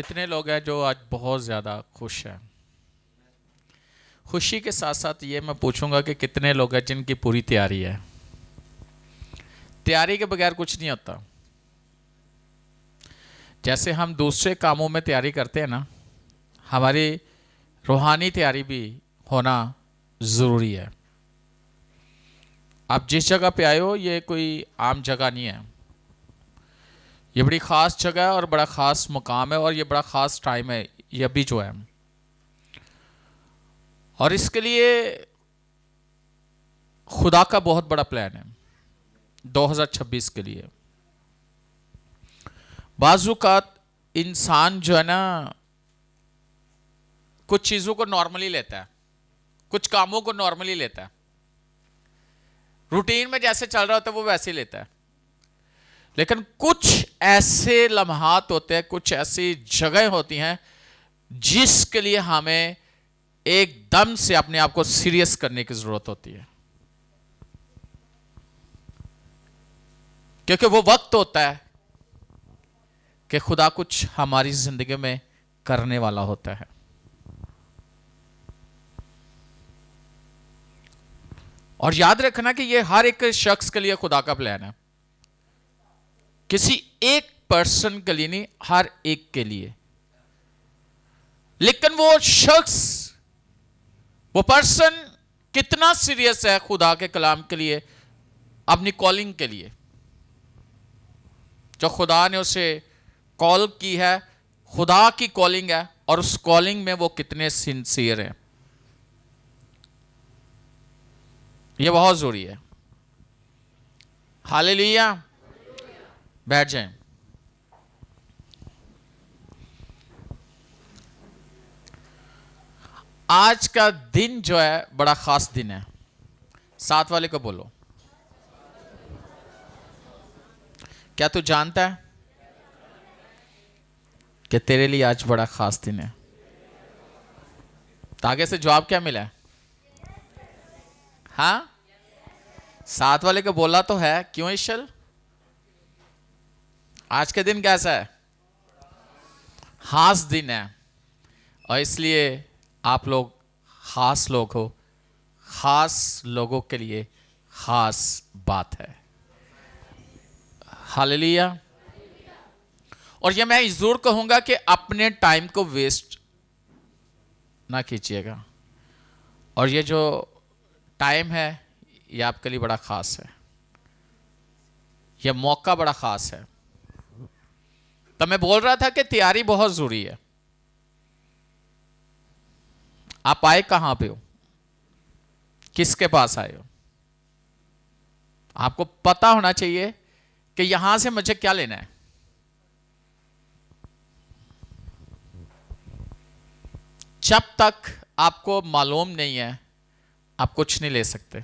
कितने लोग हैं जो आज बहुत ज़्यादा खुश हैं? खुशी के साथ साथ ये मैं पूछूंगा कि कितने लोग हैं जिनकी पूरी तैयारी है? तैयारी के बगैर कुछ नहीं होता। जैसे हम दूसरे कामों में तैयारी करते हैं ना, हमारी रूहानी तैयारी भी होना ज़रूरी है। आप जिस जगह पे आए हो ये कोई आम जगह नहीं है। ये बड़ी ख़ास जगह है और बड़ा ख़ास मुकाम है और ये बड़ा ख़ास टाइम है ये अभी जो है। और इसके लिए खुदा का बहुत बड़ा प्लान है 2026 के लिए। बाज़-औक़ात इंसान जो है ना, कुछ चीज़ों को नॉर्मली लेता है, कुछ कामों को नॉर्मली लेता है, रूटीन में जैसे चल रहा होता है वो वैसे ही लेता है। लेकिन कुछ ऐसे लम्हात होते हैं, कुछ ऐसी जगह होती हैं जिसके लिए हमें एकदम से अपने आप को सीरियस करने की जरूरत होती है, क्योंकि वो वक्त होता है कि खुदा कुछ हमारी जिंदगी में करने वाला होता है। और याद रखना कि ये हर एक शख्स के लिए खुदा का प्लान है, किसी एक पर्सन के लिए नहीं, हर एक के लिए। लेकिन वो शख्स, वो पर्सन कितना सीरियस है खुदा के कलाम के लिए, अपनी कॉलिंग के लिए, जो खुदा ने उसे कॉल की है, खुदा की कॉलिंग है, और उस कॉलिंग में वो कितने सिंसियर हैं, ये बहुत जरूरी है। हालेलुया। बैठ जाएं। आज का दिन जो है बड़ा खास दिन है। साथ वाले को बोलो, क्या तू जानता है कि तेरे लिए आज बड़ा खास दिन है? तो आगे से जवाब क्या मिला है? हाँ, साथ वाले को बोला तो है। क्यों ईशल? आज के दिन कैसा है? खास दिन है, और इसलिए आप लोग खास लोग हो। खास लोगों के लिए खास बात है। हालेलुया। और ये मैं जरूर कहूंगा कि अपने टाइम को वेस्ट ना कीजिएगा। और ये जो टाइम है ये आपके लिए बड़ा खास है, यह मौका बड़ा खास है। तो मैं बोल रहा था कि तैयारी बहुत जरूरी है। आप आए कहां पे हो? किसके पास आए हो? आपको पता होना चाहिए कि यहां से मुझे क्या लेना है। जब तक आपको मालूम नहीं है आप कुछ नहीं ले सकते।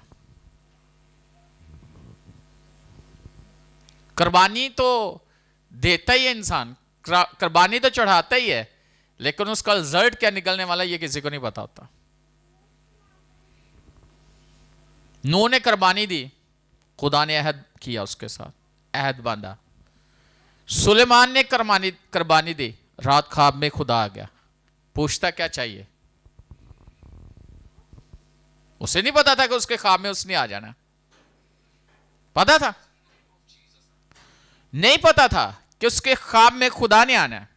कुर्बानी तो देता ही है इंसान, कुर्बानी तो चढ़ाता ही है, लेकिन उसका रिजल्ट क्या निकलने वाला ये किसी को नहीं पता होता। नूह ने कुर्बानी दी, खुदा ने अहद किया, उसके साथ अहद बांधा। सुलेमान ने कुर्बानी दी, रात ख्वाब में खुदा आ गया, पूछता क्या चाहिए। उसे नहीं पता था कि उसके ख्वाब में उसने आ जाना। पता था? नहीं पता था कि उसके ख्वाब में खुदा ने आना है।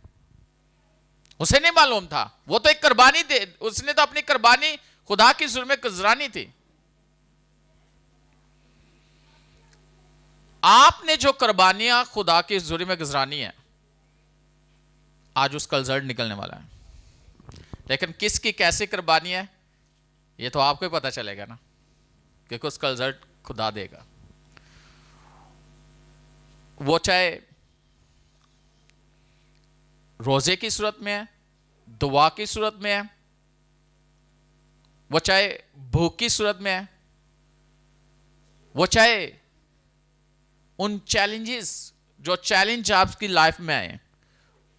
उसे नहीं मालूम था। वो तो एक कुर्बानी दे, उसने तो अपनी कुर्बानी खुदा की जुल्म में गुजरानी थी। आपने जो कुर्बानियां खुदा की जुल्म में गुजरानी है, आज उसका रिजल्ट निकलने वाला है। लेकिन किसकी कैसी कुर्बानी है ये तो आपको ही पता चलेगा ना, क्योंकि उसका रिजल्ट खुदा देगा। वो चाहे रोजे की सूरत में है, दुआ की सूरत में है, वो चाहे भूख की सूरत में है, वो चाहे उन चैलेंजेस, जो चैलेंज आपकी लाइफ में आए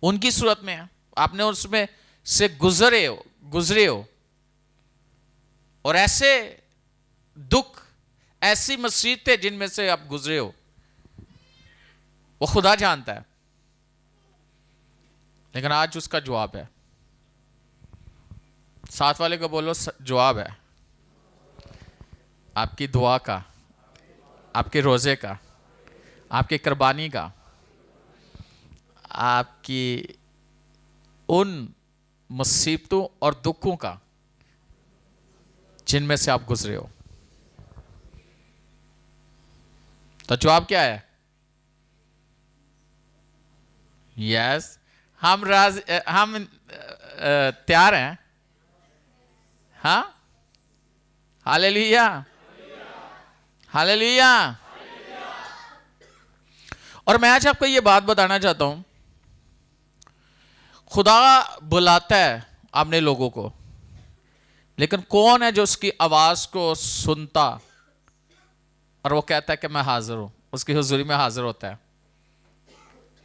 उनकी सूरत में है, आपने उसमें से गुजरे हो, और ऐसे दुख, ऐसी मुसीबतें जिनमें से आप गुजरे हो, वो खुदा जानता है। लेकिन आज उसका जवाब है। साथ वाले को बोलो, जवाब है आपकी दुआ का, आपके रोजे का, आपकी कुर्बानी का, आपकी उन मुसीबतों और दुखों का जिनमें से आप गुजरे हो। तो जवाब क्या है? यस, हम तैयार हैं। हाँ, हालेलुया, हालेलुया। और मैं आज आपको ये बात बताना चाहता हूं, खुदा बुलाता है अपने लोगों को, लेकिन कौन है जो उसकी आवाज को सुनता और वो कहता है कि मैं हाजिर हूं, उसकी हुजूरी में हाजिर होता है?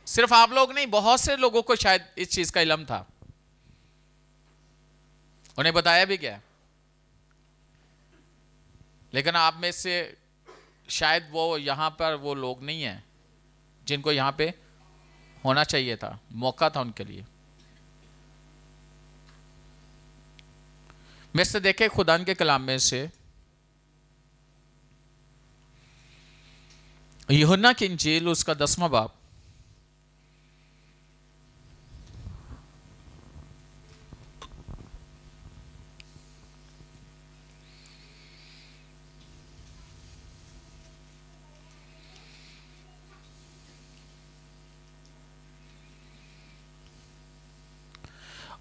सिर्फ आप लोग नहीं, बहुत से लोगों को शायद इस चीज का इल्म था, उन्हें बताया भी गया, लेकिन आप में से शायद वो यहां पर वो लोग नहीं हैं जिनको यहां पे होना चाहिए था, मौका था उनके लिए। मैं से देखे खुदा के कलाम में से यूहन्ना की इंजील उसका 10वां बाब,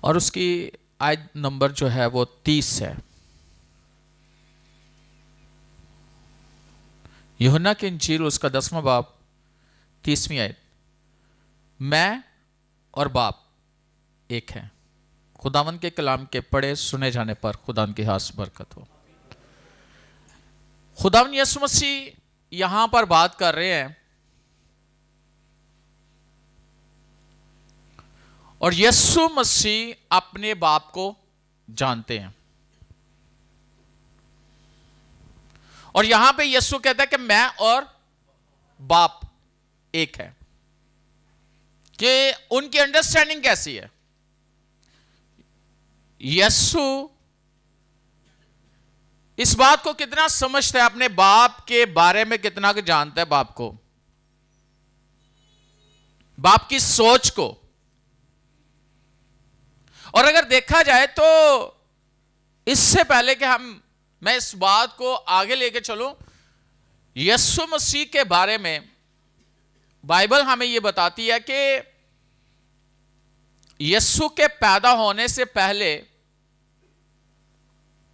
और उसकी आयत नंबर जो है वो 30 है। यूहन्ना की इंजील उसका 10वां बाब 30वीं आयत। मैं और बाप एक हैं। खुदावन के कलाम के पढ़े सुने जाने पर खुदावन की खास बरकत हो। खुदावन यीशु मसीह यहां पर बात कर रहे हैं, और यीशु मसीह अपने बाप को जानते हैं। और यहां पे यीशु कहता है कि मैं और बाप एक है। कि उनकी अंडरस्टैंडिंग कैसी है? यीशु इस बात को कितना समझता है, अपने बाप के बारे में कितना जानता है, बाप को, बाप की सोच को। और अगर देखा जाए तो इससे पहले कि मैं इस बात को आगे लेके चलूं, यीशु मसीह के बारे में बाइबल हमें यह बताती है कि यीशु के पैदा होने से पहले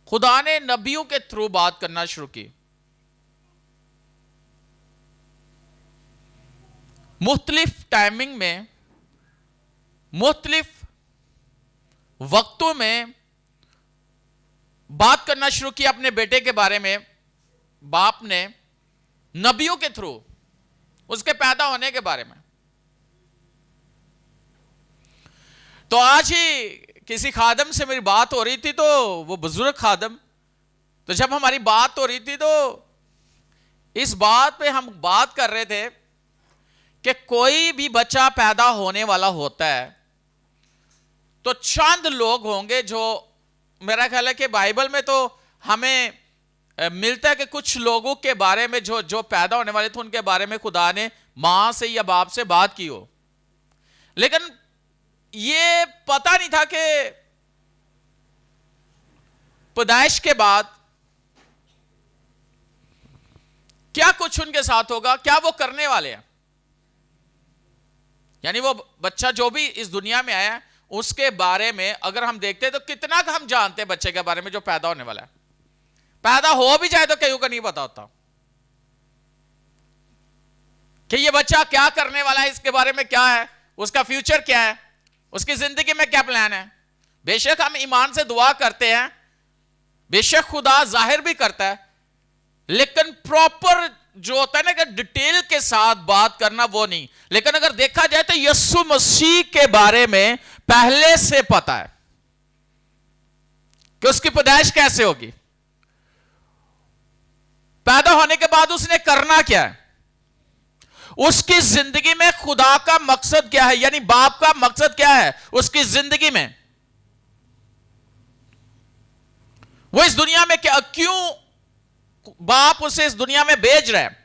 खुदा ने नबियों के थ्रू बात करना शुरू की। मुख्तलिफ टाइमिंग में, मुख्तलिफ वक्तों में बात करना शुरू किया अपने बेटे के बारे में। बाप ने नबियों के थ्रू उसके पैदा होने के बारे में। तो आज ही किसी खादम से मेरी बात हो रही थी, तो वो बुजुर्ग खादम, तो जब हमारी बात हो रही थी तो इस बात पे हम बात कर रहे थे कि कोई भी बच्चा पैदा होने वाला होता है तो चंद लोग होंगे जो, मेरा ख्याल है कि बाइबल में तो हमें मिलता है कि कुछ लोगों के बारे में जो पैदा होने वाले थे उनके बारे में खुदा ने मां से या बाप से बात की हो, लेकिन ये पता नहीं था कि पैदाइश के बाद क्या कुछ उनके साथ होगा, क्या वो करने वाले हैं। यानी वो बच्चा जो भी इस दुनिया में आया उसके बारे में अगर हम देखते हैं तो कितना हम जानते हैं बच्चे के बारे में जो पैदा होने वाला है। पैदा हो भी जाए तो कईयों को नहीं पता होता कि ये बच्चा क्या करने वाला है, इसके बारे में क्या है, उसका फ्यूचर क्या है, उसकी जिंदगी में क्या प्लान है। बेशक हम ईमान से दुआ करते हैं, बेशक खुदा जाहिर भी करता है, लेकिन प्रॉपर जो होता है ना कि डिटेल के साथ बात करना, वो नहीं। लेकिन अगर देखा जाए तो यीशु मसीह के बारे में पहले से पता है कि उसकी पैदाइश कैसे होगी, पैदा होने के बाद उसने करना क्या है, उसकी जिंदगी में खुदा का मकसद क्या है, यानी बाप का मकसद क्या है उसकी जिंदगी में। वो इस दुनिया में क्या, क्यों बाप उसे इस दुनिया में भेज रहा है,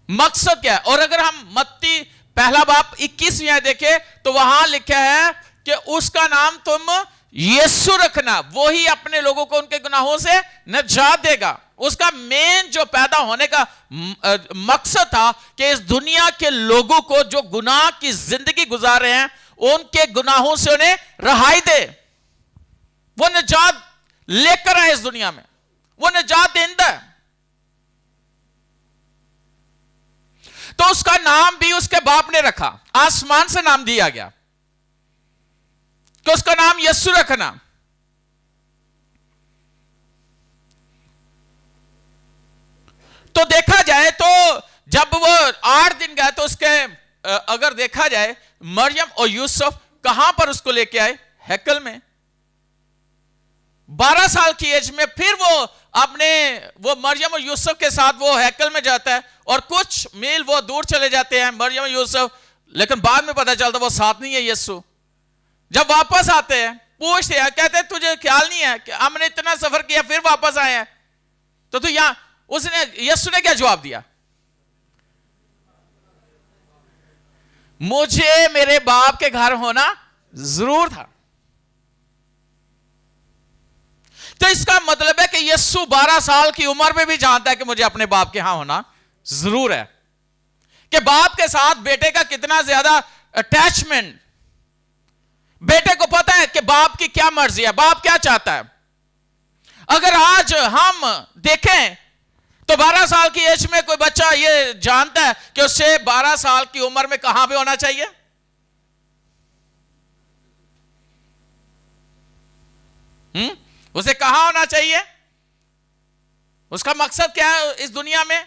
मकसद क्या है। और अगर हम मत्ती पहला बाप 21 देखें तो वहां लिखा है कि उसका नाम तुम यीशु रखना, वो ही अपने लोगों को उनके गुनाहों से निजात देगा। उसका मेन जो पैदा होने का मकसद था कि इस दुनिया के लोगों को जो गुनाह की जिंदगी गुजार रहे हैं उनके गुनाहों से उन्हें रहाई दे, वो निजात लेकर आए इस दुनिया में, वो निजात देंदा है। तो उसका नाम भी उसके बाप ने रखा, आसमान से नाम दिया गया कि उसका नाम यीशु रखना। तो देखा जाए तो जब वो 8 दिन गए तो उसके अगर देखा जाए मरियम और यूसुफ कहां पर उसको लेके आए, हैकल में। 12 साल की एज में फिर वो मरियम और यूसुफ के साथ वो हैकल में जाता है और कुछ मील वो दूर चले जाते हैं मरियम और यूसुफ, लेकिन बाद में पता चलता वो साथ नहीं है यीशु। जब वापस आते हैं पूछते हैं, कहते हैं तुझे ख्याल नहीं है कि हमने इतना सफर किया फिर वापस आए हैं, तो तू यहां, उसने यीशु ने क्या जवाब दिया, मुझे मेरे बाप के घर होना जरूर था। तो इसका मतलब है कि यीशु 12 साल की उम्र में भी जानता है कि मुझे अपने बाप के यहां होना जरूर है, कि बाप के साथ बेटे का कितना ज्यादा अटैचमेंट। बेटे को पता है कि बाप की क्या मर्जी है, बाप क्या चाहता है। अगर आज हम देखें तो 12 साल की एज में कोई बच्चा ये जानता है कि उसे 12 साल की उम्र में कहां पे होना चाहिए, उसे कहां होना चाहिए, उसका मकसद क्या है इस दुनिया में,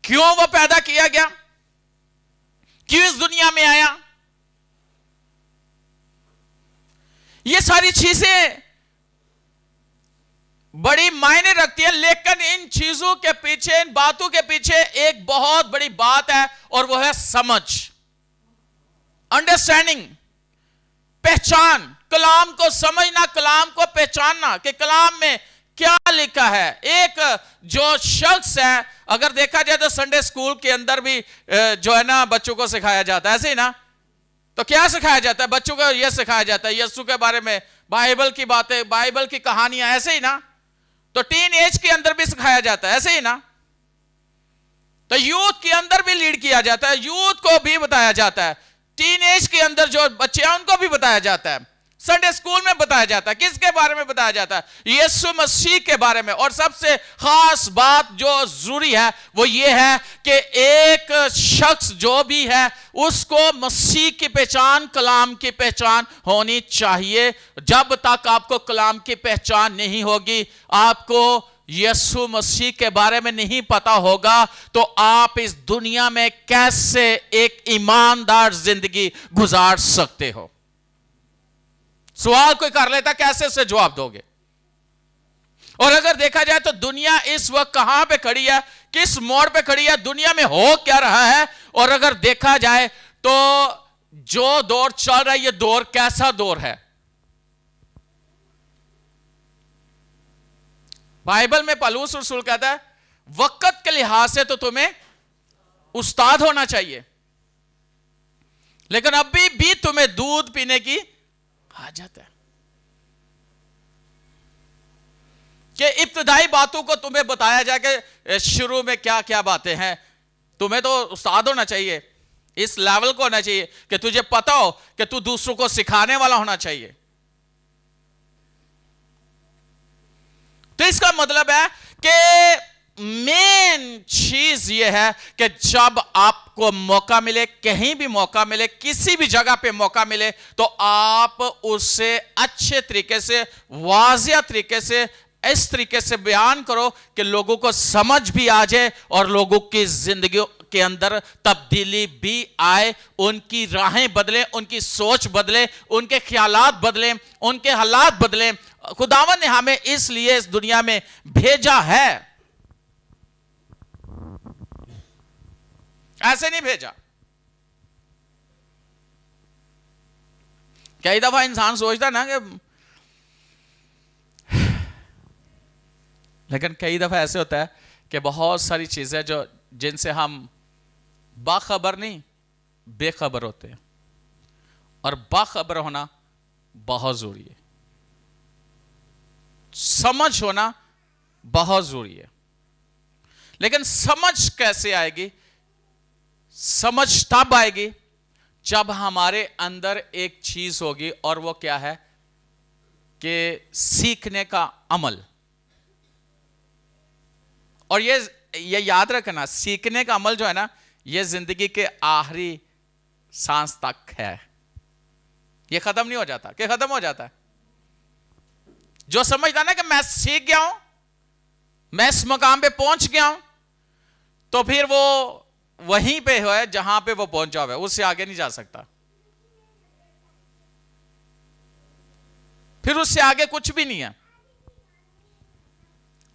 क्यों वो पैदा किया गया, क्यों इस दुनिया में आया। ये सारी चीजें बड़ी मायने रखती है, लेकिन इन चीजों के पीछे, इन बातों के पीछे एक बहुत बड़ी बात है और वो है समझ, अंडरस्टैंडिंग, पहचान, कलाम को समझना, कलाम को पहचानना कि कलाम में क्या लिखा है। एक जो शख्स है, अगर देखा जाए तो संडे स्कूल के अंदर भी जो है ना बच्चों को सिखाया जाता है, ऐसे ही ना, तो क्या सिखाया जाता है बच्चों को, यह सिखाया जाता है यीशु के बारे में, बाइबल की बातें, बाइबल की कहानियां, ऐसे ही ना। तो टीन एज के अंदर भी सिखाया जाता है, ऐसे ही ना। तो यूथ के अंदर भी लीड किया जाता है, यूथ को भी बताया जाता है, टीन एज के अंदर जो बच्चे हैं उनको भी बताया जाता है, संडे स्कूल में बताया जाता है। किसके बारे में बताया जाता है, यीशु मसीह के बारे में। और सबसे खास बात जो जरूरी है वो ये है कि एक शख्स जो भी है उसको मसीह की पहचान, कलाम की पहचान होनी चाहिए। जब तक आपको कलाम की पहचान नहीं होगी, आपको यीशु मसीह के बारे में नहीं पता होगा, तो आप इस दुनिया में कैसे एक ईमानदार जिंदगी गुजार सकते हो। सवाल कोई कर लेता, कैसे से जवाब दोगे। और अगर देखा जाए तो दुनिया इस वक्त कहां पे खड़ी है, किस मोड़ पे खड़ी है, दुनिया में हो क्या रहा है। और अगर देखा जाए तो जो दौर चल रहा है, ये दौर कैसा दौर है। बाइबल में पौलुस रसूल कहता है वक्त के लिहाज से तो तुम्हें उस्ताद होना चाहिए, लेकिन अभी भी तुम्हें दूध पीने की हाजत है। कि इब्तिदाई बातों को तुम्हें बताया जाए कि शुरू में क्या क्या बातें हैं। तुम्हें तो उस्ताद होना चाहिए, इस लेवल को होना चाहिए कि तुझे पता हो कि तू दूसरों को सिखाने वाला होना चाहिए। तो इसका मतलब है कि मेन चीज यह है कि जब आपको मौका मिले, कहीं भी मौका मिले, किसी भी जगह पे मौका मिले, तो आप उससे अच्छे तरीके से, वाज़िया तरीके से, इस तरीके से बयान करो कि लोगों को समझ भी आ जाए और लोगों की जिंदगी के अंदर तब्दीली भी आए, उनकी राहें बदले, उनकी सोच बदले, उनके ख्यालात बदले, उनके हालात बदले। खुदावन ने हमें इसलिए इस दुनिया में भेजा है ऐसे नहीं भेजा। कई दफा इंसान सोचता ना कि, लेकिन कई दफा ऐसे होता है कि बहुत सारी चीजें जो जिनसे हम बाखबर नहीं बेखबर होते हैं, और बाखबर होना बहुत जरूरी है, समझ होना बहुत जरूरी है। लेकिन समझ कैसे आएगी? समझ तब आएगी जब हमारे अंदर एक चीज होगी, और वो क्या है कि सीखने का अमल। और ये याद रखना, सीखने का अमल जो है ना, ये जिंदगी के आखिरी सांस तक है, ये खत्म नहीं हो जाता। कि खत्म हो जाता है? जो समझता ना कि मैं सीख गया हूं, मैं इस मकाम पे पहुंच गया हूं, तो फिर वो वहीं पे है जहां पे वो पहुंचा हुआ है, उससे आगे नहीं जा सकता, फिर उससे आगे कुछ भी नहीं है।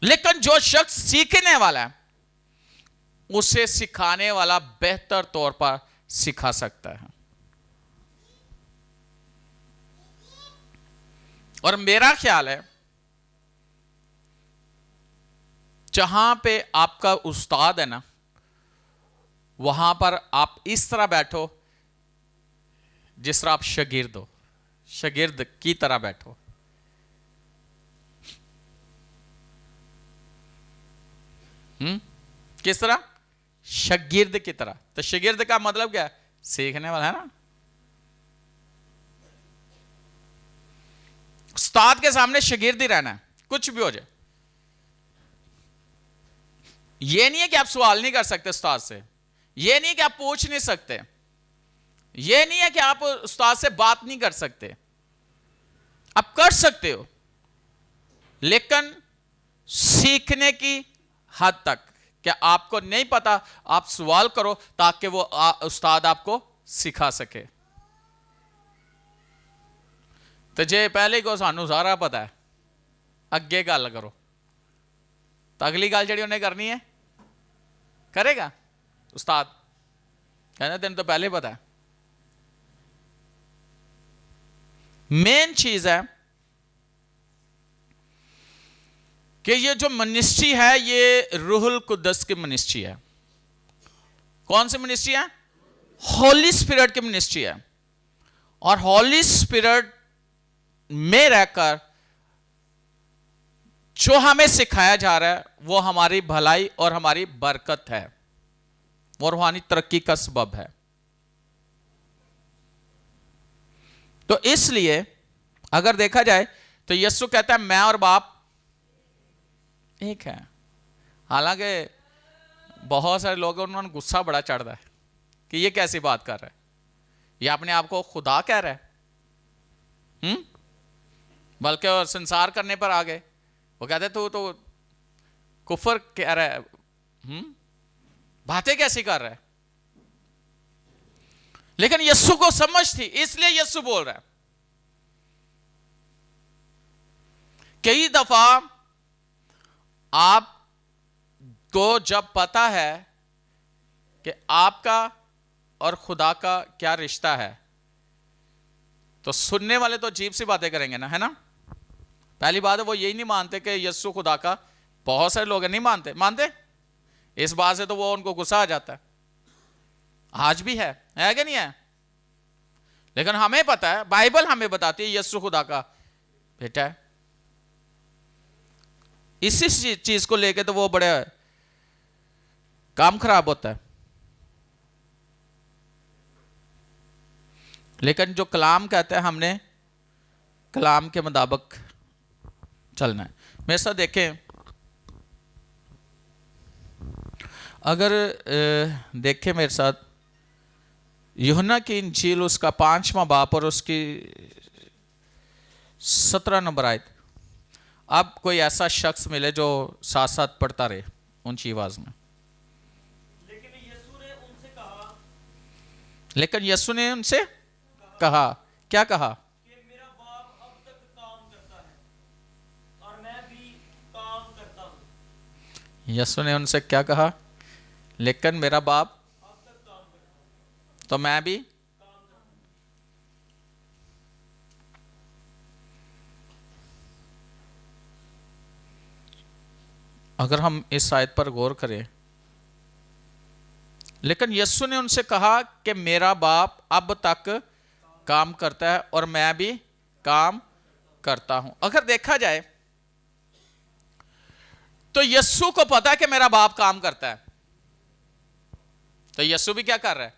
लेकिन जो शख्स सीखने वाला है, उसे सिखाने वाला बेहतर तौर पर सिखा सकता है। और मेरा ख्याल है जहां पे आपका उस्ताद है ना, वहां पर आप इस तरह बैठो जिस तरह आप शागिर्द हो, शागिर्द की तरह बैठो। किस तरह? शागिर्द की तरह। तो शागिर्द का मतलब क्या है? सीखने वाला है ना। उस्ताद के सामने शागिर्द ही रहना है, कुछ भी हो जाए। यह नहीं है कि आप सवाल नहीं कर सकते उस्ताद से, यह नहीं है कि आप पूछ नहीं सकते, यह नहीं है कि आप उस्ताद से बात नहीं कर सकते, आप कर सकते हो, लेकिन सीखने की हद तक। क्या आपको नहीं पता, आप सवाल करो ताकि वो उस्ताद आपको सिखा सके। तो जे पहले को सानू सारा पता है, अगे गल करो, तो अगली गल जी उन्हें करनी है, करेगा उस्ताद, कहना तेन तो पहले पता है। मेन चीज है कि ये जो मिनिस्ट्री है, ये रूहुल कुद्दस की मिनिस्ट्री है। कौन सी मिनिस्ट्री है? हॉली स्पिरिट की मिनिस्ट्री है। और हॉली स्पिरिट में रहकर जो हमें सिखाया जा रहा है, वो हमारी भलाई और हमारी बरकत है, और रूहानी तरक्की का सबब है। तो इसलिए अगर देखा जाए तो यीशु कहता है मैं और बाप एक है। हालांकि बहुत सारे लोग उन्होंने गुस्सा बड़ा चढ़ता है कि ये कैसी बात कर रहा है, ये अपने आप को खुदा कह रहा है। बल्कि और संसार करने पर आ गए, वो कहते तू तो कुफर कह रहा है, बातें कैसी कर रहा है। लेकिन यीशु को समझ थी, इसलिए यीशु बोल रहा है। कई दफा आपको जब पता है कि आपका और खुदा का क्या रिश्ता है, तो सुनने वाले तो अजीब सी बातें करेंगे ना, है ना। पहली बात है वो यही नहीं मानते कि यीशु खुदा का। बहुत सारे लोग नहीं मानते इस बात से, तो वो उनको गुस्सा आ जाता है। आज भी है कि नहीं है? लेकिन हमें पता है, बाइबल हमें बताती है यीशु खुदा का बेटा है। इसी चीज को लेके तो वो बड़े काम खराब होता है। लेकिन जो कलाम कहता है, हमने कलाम के मुताबिक चलना है। मेरे साथ देखें, अगर देखें मेरे साथ यूहन्ना की इंजील उसका 5वां बाप और उसकी 17 नंबर आयत। अब कोई ऐसा शख्स मिले जो साथ साथ पढ़ता रहे ऊंची आवाज में। लेकिन यीशु ने उनसे कहा, क्या कहा? कि मेरा बाप अब तक काम करता है और मैं भी काम करता हूं। यीशु ने उनसे क्या कहा? लेकिन मेरा बाप अब तक तो मैं भी अगर हम इस आयत पर गौर करें, लेकिन यीशु ने उनसे कहा कि मेरा बाप अब तक काम करता है और मैं भी काम करता हूं। अगर देखा जाए तो यीशु को पता है कि मेरा बाप काम करता है, तो यीशु भी क्या कर रहा है?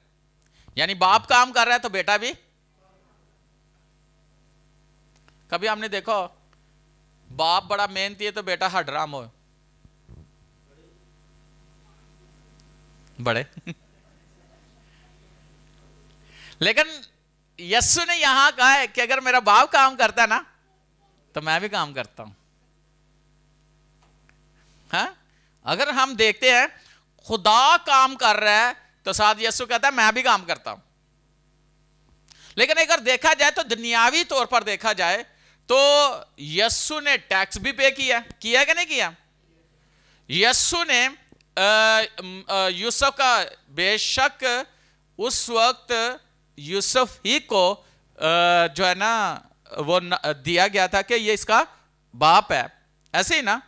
यानी बाप काम कर रहा है तो बेटा भी। कभी हमने देखो बाप बड़ा मेहनती है तो बेटा हडराम हो बड़े लेकिन यीशु ने यहां कहा है कि अगर मेरा बाप काम करता है ना तो मैं भी काम करता हूं। हाँ? अगर हम देखते हैं खुदा काम कर रहा है तो साथ यीशु कहता है मैं भी काम करता हूं। लेकिन अगर देखा जाए तो दुनियावी तौर पर देखा जाए तो यीशु ने टैक्स भी पे किया कि नहीं किया? यीशु ने यूसुफ का, बेशक उस वक्त यूसुफ ही को जो है ना वो दिया गया था कि ये इसका बाप है, ऐसे ही ना।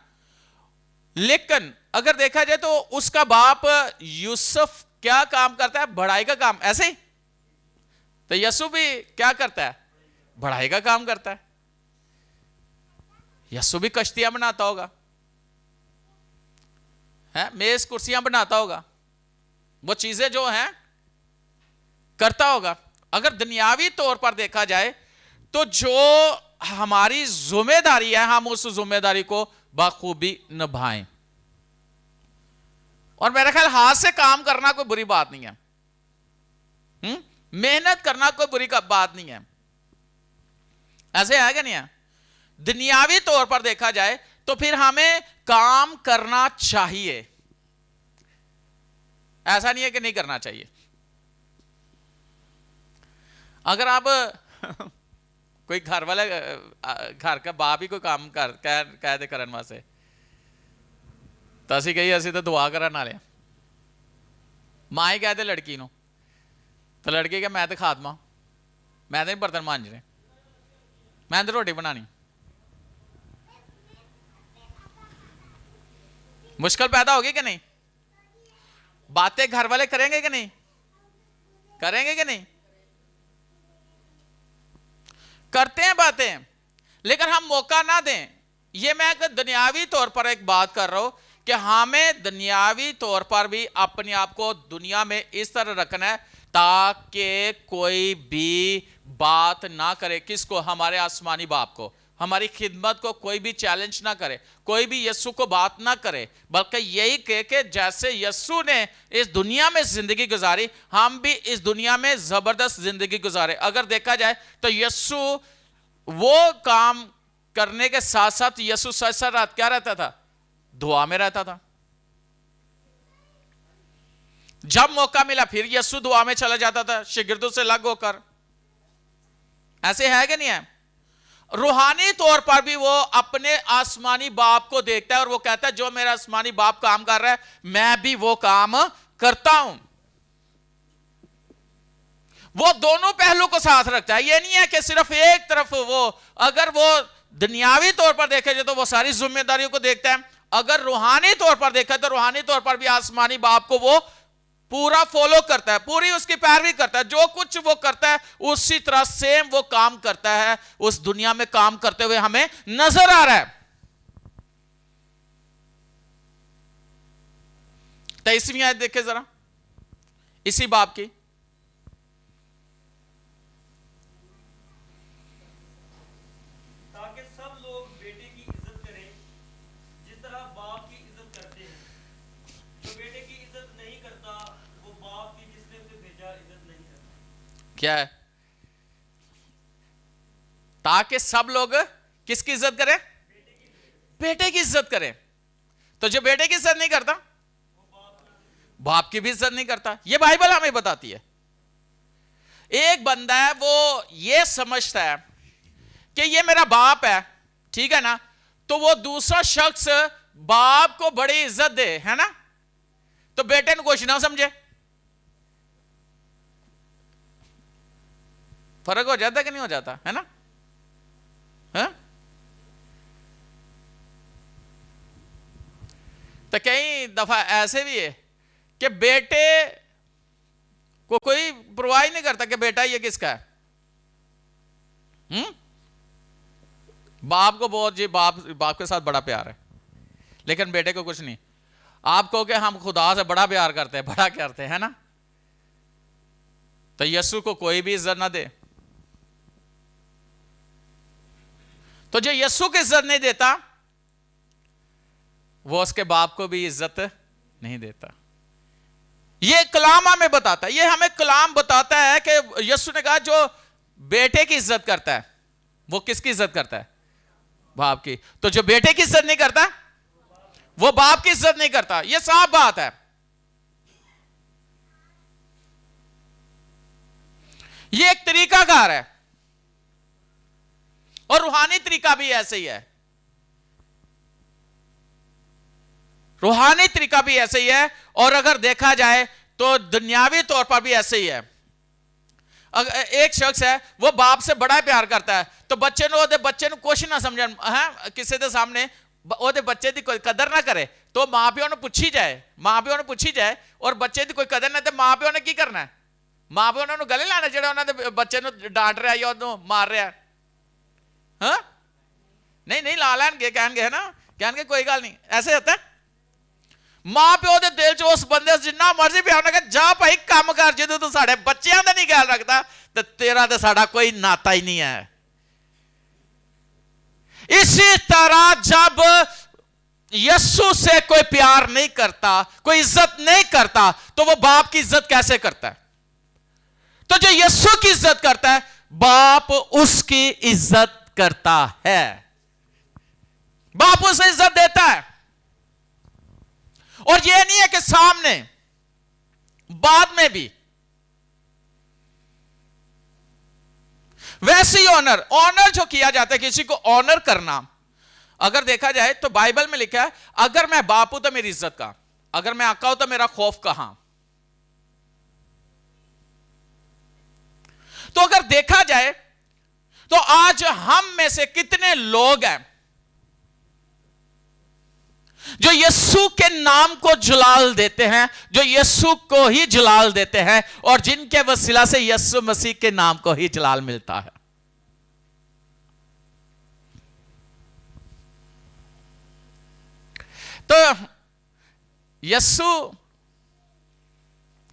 लेकिन अगर देखा जाए तो उसका बाप यूसुफ क्या काम करता है? बढ़ाई का काम, ऐसे ही। तो यीशु भी क्या करता है? बढ़ाई का काम करता है। यीशु भी कश्तियां बनाता होगा, है मेज कुर्सियां बनाता होगा, वो चीजें जो हैं करता होगा। अगर दुनियावी तौर पर देखा जाए तो जो हमारी जिम्मेदारी है हम उस जिम्मेदारी को बखूबी निभाएं। और मेरा ख्याल हाथ से काम करना कोई बुरी बात नहीं है, मेहनत करना कोई बुरी बात नहीं है, ऐसे है क्या नहीं है? दुनियावी तौर पर देखा जाए तो फिर हमें काम करना चाहिए, ऐसा नहीं है कि नहीं करना चाहिए। अगर आप कोई घर वाले घर का बाप ही कोई काम कह दे करन वास्ते तो असी कही असी तो दुआ करन वाले, मां ही कहते लड़की नो तो लड़की क्या मैं तो खादमा, मैं तो नहीं बर्तन मांजने, मैं तो रोटी बनानी। मुश्किल पैदा होगी कि नहीं? बातें घर वाले करेंगे कि नहीं? करेंगे कि नहीं? करते हैं बातें, लेकिन हम मौका ना दें। ये मैं दुनियावी तौर पर एक बात कर रहा हूं कि हमें दुनियावी तौर पर भी अपने आप को दुनिया में इस तरह रखना है ताकि कोई भी बात ना करे। किसको? हमारे आसमानी बाप को, हमारी खिदमत को कोई भी चैलेंज ना करे, कोई भी यीशु को बात ना करे, बल्कि यही कहे कि जैसे यीशु ने इस दुनिया में जिंदगी गुजारी हम भी इस दुनिया में जबरदस्त जिंदगी गुजारे। अगर देखा जाए तो यीशु वो काम करने के साथ साथ यीशु साथ रात क्या रहता था? दुआ में रहता था। जब मौका मिला फिर यीशु दुआ में चला जाता था शागिर्दों से अलग होकर। ऐसे है कि नहीं है? रूहानी तौर पर भी वो अपने आसमानी बाप को देखता है और वो कहता है जो मेरा आसमानी बाप काम कर रहा है मैं भी वो काम करता हूं। वो दोनों पहलू को साथ रखता है। ये नहीं है कि सिर्फ एक तरफ वो, अगर वो दुनियावी तौर पर देखे जाए तो वो सारी जिम्मेदारियों को देखता है, अगर रूहानी तौर पर देखा तो रूहानी तौर पर भी आसमानी बाप को वो पूरा फॉलो करता है, पूरी उसकी पैरवी करता है। जो कुछ वो करता है उसी तरह सेम वो काम करता है, उस दुनिया में काम करते हुए हमें नजर आ रहा है। 23वीं आयत देखे जरा इसी बाप की। ताकि सब लोग बेटे की इज्जत करें जिस तरह बाप की इज्जत करते हैं। जो बेटे की इज्जत नहीं करता वो बाप की जिसने उसे भेजा इज्जत नहीं करता। क्या है? ताकि सब लोग किसकी इज्जत करें? बेटे की इज्जत करें। तो जो बेटे की इज्जत नहीं करता बाप की भी इज्जत नहीं करता। यह बाइबल हमें बताती है। एक बंदा है वो ये समझता है कि ये मेरा बाप है, ठीक है ना, तो वो दूसरा शख्स बाप को बड़ी इज्जत दे, है ना, तो बेटे ने कुछ ना समझे। फर्क हो जाता कि नहीं हो जाता, है ना? है? तो कई दफा ऐसे भी है कि बेटे को कोई परवाह ही नहीं करता कि बेटा ये किसका है। बाप को बहुत जी, बाप के साथ बड़ा प्यार है, लेकिन बेटे को कुछ नहीं। आप कहो कि हम खुदा से बड़ा प्यार करते हैं, बड़ा करते हैं ना, तो यीशु को कोई भी इज्जत ना दे, तो जो यीशु को इज्जत नहीं देता वो उसके बाप को भी इज्जत नहीं देता। ये कलाम हमें बताता है, ये हमें कलाम बताता है कि यीशु ने कहा जो बेटे की इज्जत करता है वो किसकी इज्जत करता है? बाप की। तो जो बेटे की इज्जत नहीं करता वो बाप की इज्जत नहीं करता। ये साफ बात है। ये एक तरीकाकार है, और रूहानी तरीका भी ऐसे ही है। रूहानी तरीका भी ऐसे ही है, और अगर देखा जाए तो दुनियावी तौर पर भी ऐसे ही है। अगर एक शख्स है वो बाप से बड़ा प्यार करता है, तो बच्चे ने कुछ ना समझ है, किसी के सामने ओदे बच्चे की कोई कदर ना करे तो मां प्यो ने पूछी जाए, और बच्चे की कोई कदर ना, तो मां प्यो ने की करना है? मां प्यो ने गले लाने जो उन्होंने बच्चे डांट रहा या उन्होंने मार रहा है? हाँ? नहीं ला लैनगे, कहणगे है ना, कहणगे कोई गल नहीं। ऐसे होता है। मां प्यो के दिल च उस बंदे जिन्ना मर्जी प्यार ना, जा भाई काम कर, जो तू साढ़े बच्चों का नहीं ख्याल रखता तो तेरा तो साड़ा कोई नाता ही नहीं है। इसी तरह जब यीशु से कोई प्यार नहीं करता, कोई इज्जत नहीं करता, तो वो बाप की इज्जत कैसे करता है? तो जो यीशु की इज्जत करता है, बाप उसकी इज्जत करता है, बाप उसे इज्जत देता है। और यह नहीं है कि सामने, बाद में भी वैसे ही ऑनर जो किया जाता है, किसी को ऑनर करना, अगर देखा जाए तो बाइबल में लिखा है, अगर मैं बाप हूं तो मेरी इज्जत कहां, अगर मैं आका हूं तो मेरा खौफ कहां। तो अगर देखा जाए तो आज हम में से कितने लोग हैं जो यीशु के नाम को जलाल देते हैं, जो यीशु को ही जलाल देते हैं, और जिनके वसीला से यीशु मसीह के नाम को ही जलाल मिलता है। तो यीशु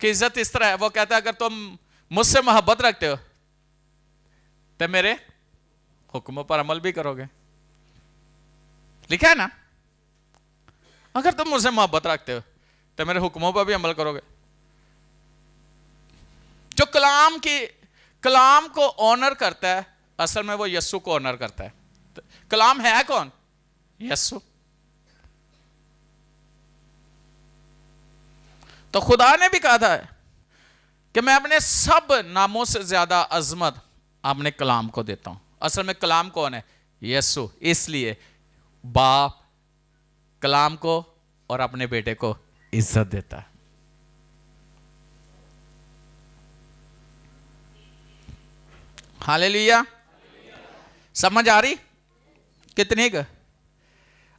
की इज्जत इस तरह है, वो कहता है अगर तुम मुझसे मोहब्बत रखते हो तो मेरे हुक्मों पर अमल भी करोगे। लिखा है ना, अगर तुम मुझसे मोहब्बत रखते हो तो मेरे हुक्मों पर भी अमल करोगे। जो कलाम को ऑनर करता है, असल में वो यीशु को ऑनर करता है। तो कलाम है कौन? यीशु। तो खुदा ने भी कहा था कि मैं अपने सब नामों से ज्यादा अजमत अपने कलाम को देता हूं। असल में कलाम कौन है? यीशु। इसलिए बाप कलाम को और अपने बेटे को इज्जत देता है। हालेलुया। समझ आ रही? कितनी का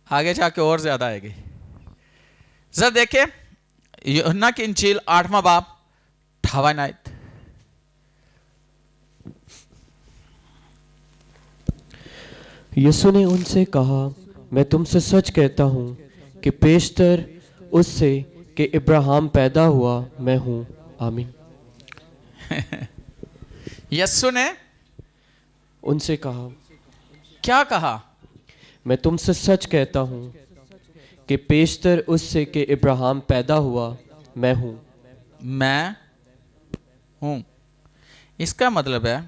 आगे जाके और ज्यादा आएगी। जरा देखिए यूहन्ना की इंजील 8वां बाब 58 आयत। यीशु ने उनसे कहा, मैं तुमसे सच कहता हूं कि पेशतर उससे कि इब्राहिम पैदा हुआ मैं हूं। आमीन। यीशु ने उनसे कहा, क्या कहा? मैं तुमसे सच कहता हूं कि पेशतर उससे कि इब्राहिम पैदा हुआ मैं हूं। मैं हूं। इसका मतलब है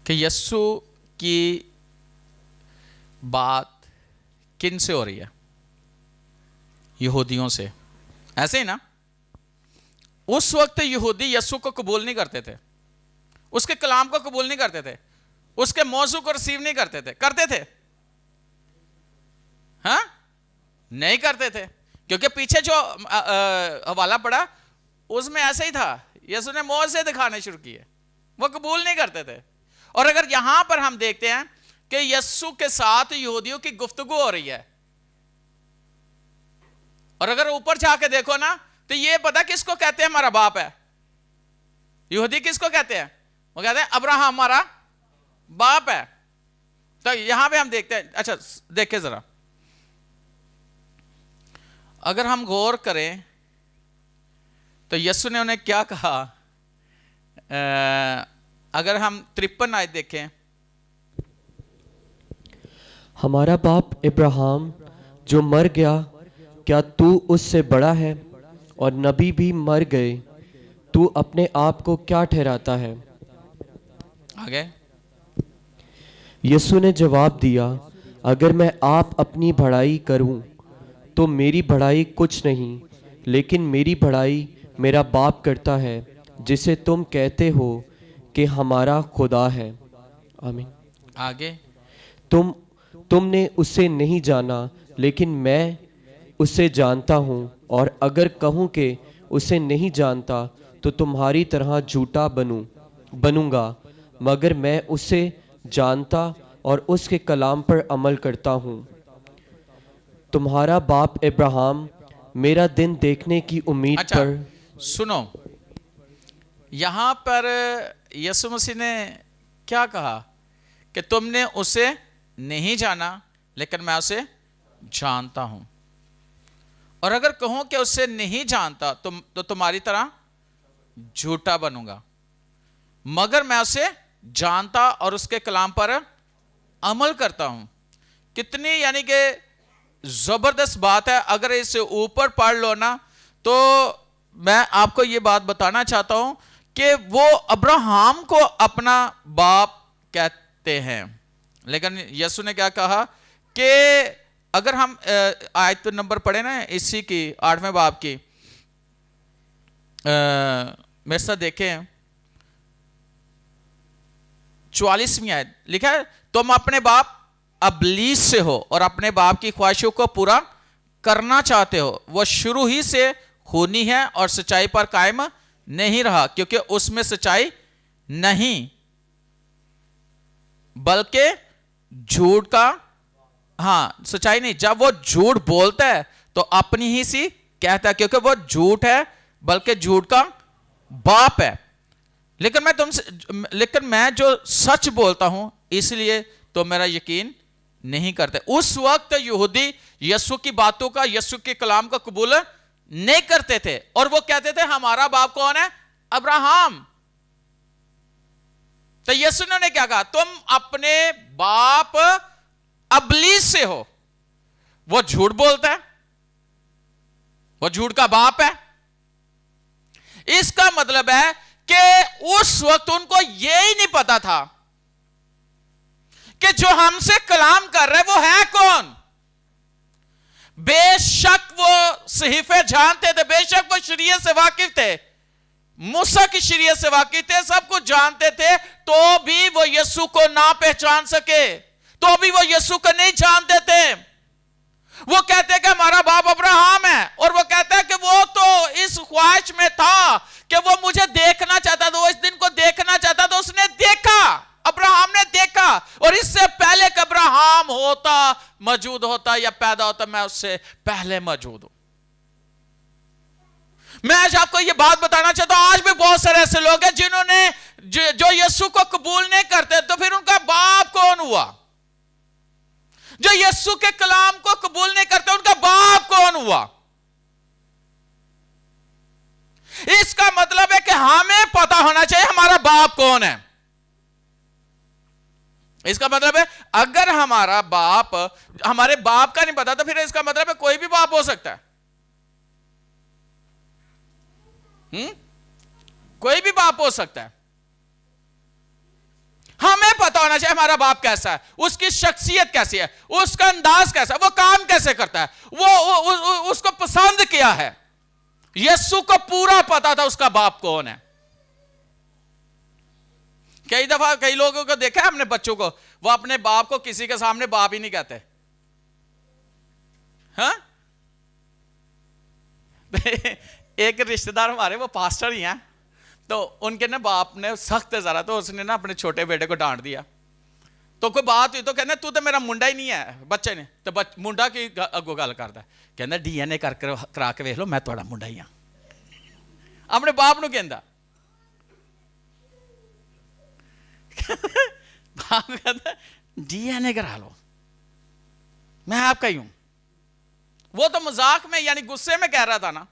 कि यीशु की बात किन से हो रही है? यहूदियों से। ऐसे ही ना, उस वक्त यहूदी यीशु को कबूल नहीं करते थे, उसके कलाम को कबूल नहीं करते थे, उसके मौजू को रिसीव नहीं करते थे। करते थे? हाँ, नहीं करते थे, क्योंकि पीछे जो हवाला पड़ा उसमें ऐसा ही था। यीशु ने मोहर से दिखाने शुरू किए, वो कबूल नहीं करते थे। और अगर यहां पर हम देखते हैं कि यीशु के साथ यहूदियों की गुफ्तगू हो रही है, और अगर ऊपर जाके देखो ना तो ये पता किसको कहते हैं हमारा बाप है। यहूदी किसको कहते हैं? वो कहते हैं अब्राहम हमारा बाप है। तो यहां पे हम देखते हैं, अच्छा देखें जरा, अगर हम गौर करें तो यीशु ने उन्हें क्या कहा। अगर हम 53 आयत देखें, हमारा बाप इब्राहिम जो मर गया, क्या तू उससे बड़ा है? और नबी भी मर गए, तू अपने आप को क्या ठहराता है? आगे यीशु ने जवाब दिया, अगर मैं आप अपनी बढ़ाई करूं तो मेरी बढ़ाई कुछ नहीं, लेकिन मेरी बढ़ाई मेरा बाप करता है, जिसे तुम कहते हो कि हमारा खुदा है। आमीन। आगे तुमने उसे नहीं जाना, लेकिन मैं उसे जानता हूँ, और अगर कहूँ कि उसे नहीं जानता तो तुम्हारी तरह झूठा बनूंगा, मगर मैं उसे जानता और उसके कलाम पर अमल करता हूँ। तुम्हारा बाप इब्राहिम मेरा दिन देखने की उम्मीद अच्छा पर। सुनो, यहां पर यीशु मसीह ने क्या कहा कि तुमने उसे नहीं जाना, लेकिन मैं उसे जानता हूं, और अगर कहूं कि उसे नहीं जानता तो तुम्हारी तरह झूठा बनूंगा, मगर मैं उसे जानता और उसके कलाम पर अमल करता हूं। कितनी यानी कि जबरदस्त बात है। अगर इसे ऊपर पढ़ लो ना तो मैं आपको यह बात बताना चाहता हूं कि वो अब्राहम को अपना बाप कहते हैं, लेकिन यीशु ने क्या कहा कि अगर हम आयत नंबर पढ़े ना इसी की 8वें बाब की, मेरे साथ देखें 44वीं आयत, लिखा है तुम अपने बाप अबलीस से हो और अपने बाप की ख्वाहिशों को पूरा करना चाहते हो। वह शुरू ही से खूनी है और सच्चाई पर कायम नहीं रहा, क्योंकि उसमें सच्चाई नहीं बल्कि झूठ का, हाँ सच्चाई नहीं। जब वो झूठ बोलता है तो अपनी ही सी कहता है, क्योंकि वो झूठ है बल्कि झूठ का बाप है। लेकिन मैं जो सच बोलता हूं इसलिए तो मेरा यकीन नहीं करते। उस वक्त यहूदी यीशु की बातों का, यीशु के कलाम का कबूल नहीं करते थे, और वो कहते थे हमारा बाप कौन है? अब्राहम। तो यीशु ने क्या कहा? तुम अपने बाप अबलीस से हो। वो झूठ बोलता है, वो झूठ का बाप है। इसका मतलब है कि उस वक्त उनको यह ही नहीं पता था कि जो हमसे कलाम कर रहे वो है कौन। बेशक वो सहीफे जानते थे, बेशक वो शरीयत से वाकिफ थे, मूसा की शरीयत से वाकिफ थे, सब कुछ जानते थे, तो भी वो यीशु को ना पहचान सके, तो भी वो यीशु को नहीं जानते थे। वो कहते हैं कि हमारा बाप अब्राहम है, और वो कहता है कि वो तो इस ख्वाहिश में था कि वो मुझे देखना चाहता था, वो इस दिन को देखना चाहता था। उसने देखा, अब्राहम ने देखा, और इससे पहले कि अब्राहम होता, मौजूद होता या पैदा होता, मैं उससे पहले मौजूद हूं। मैं आज आपको यह बात बताना चाहता हूं, आज भी बहुत सारे ऐसे लोग हैं जिन्होंने जो यीशु को कबूल नहीं करते, तो फिर उनका बाप कौन हुआ? जो यीशु के कलाम को कबूल नहीं करते, उनका बाप कौन हुआ? इसका मतलब है कि हमें पता होना चाहिए हमारा बाप कौन है। इसका मतलब है अगर हमारा बाप, हमारे बाप का नहीं पता, तो फिर इसका मतलब है कोई भी बाप हो सकता है। कोई भी बाप हो सकता है। हमें पता होना चाहिए हमारा बाप कैसा है, उसकी शख्सियत कैसी है, उसका अंदाज कैसा है, वो काम कैसे करता है, वो उसको पसंद किया है। यीशु को पूरा पता था उसका बाप कौन है। कई दफा कई लोगों को देखा है हमने, बच्चों को, वो अपने बाप को किसी के सामने बाप ही नहीं कहते। हाँ? एक रिश्तेदार हमारे, वो पास्टर ही हैं, तो उनके ना बाप ने सख्त है जरा, तो उसने ना अपने छोटे बेटे को डांट दिया। तो कोई बात हुई तो कहना तू तो मेरा मुंडा ही नहीं है। बच्चे ने तो मुंडा की अगो गल करता, कहना DNA करा के वेख लो मैं थोड़ा मुंडा ही हाँ। अपने बाप नूं कहंदा, बाप कहता DNA करा लो मैं आपका ही हूं। वो तो मजाक में यानी गुस्से में कह रहा था ना,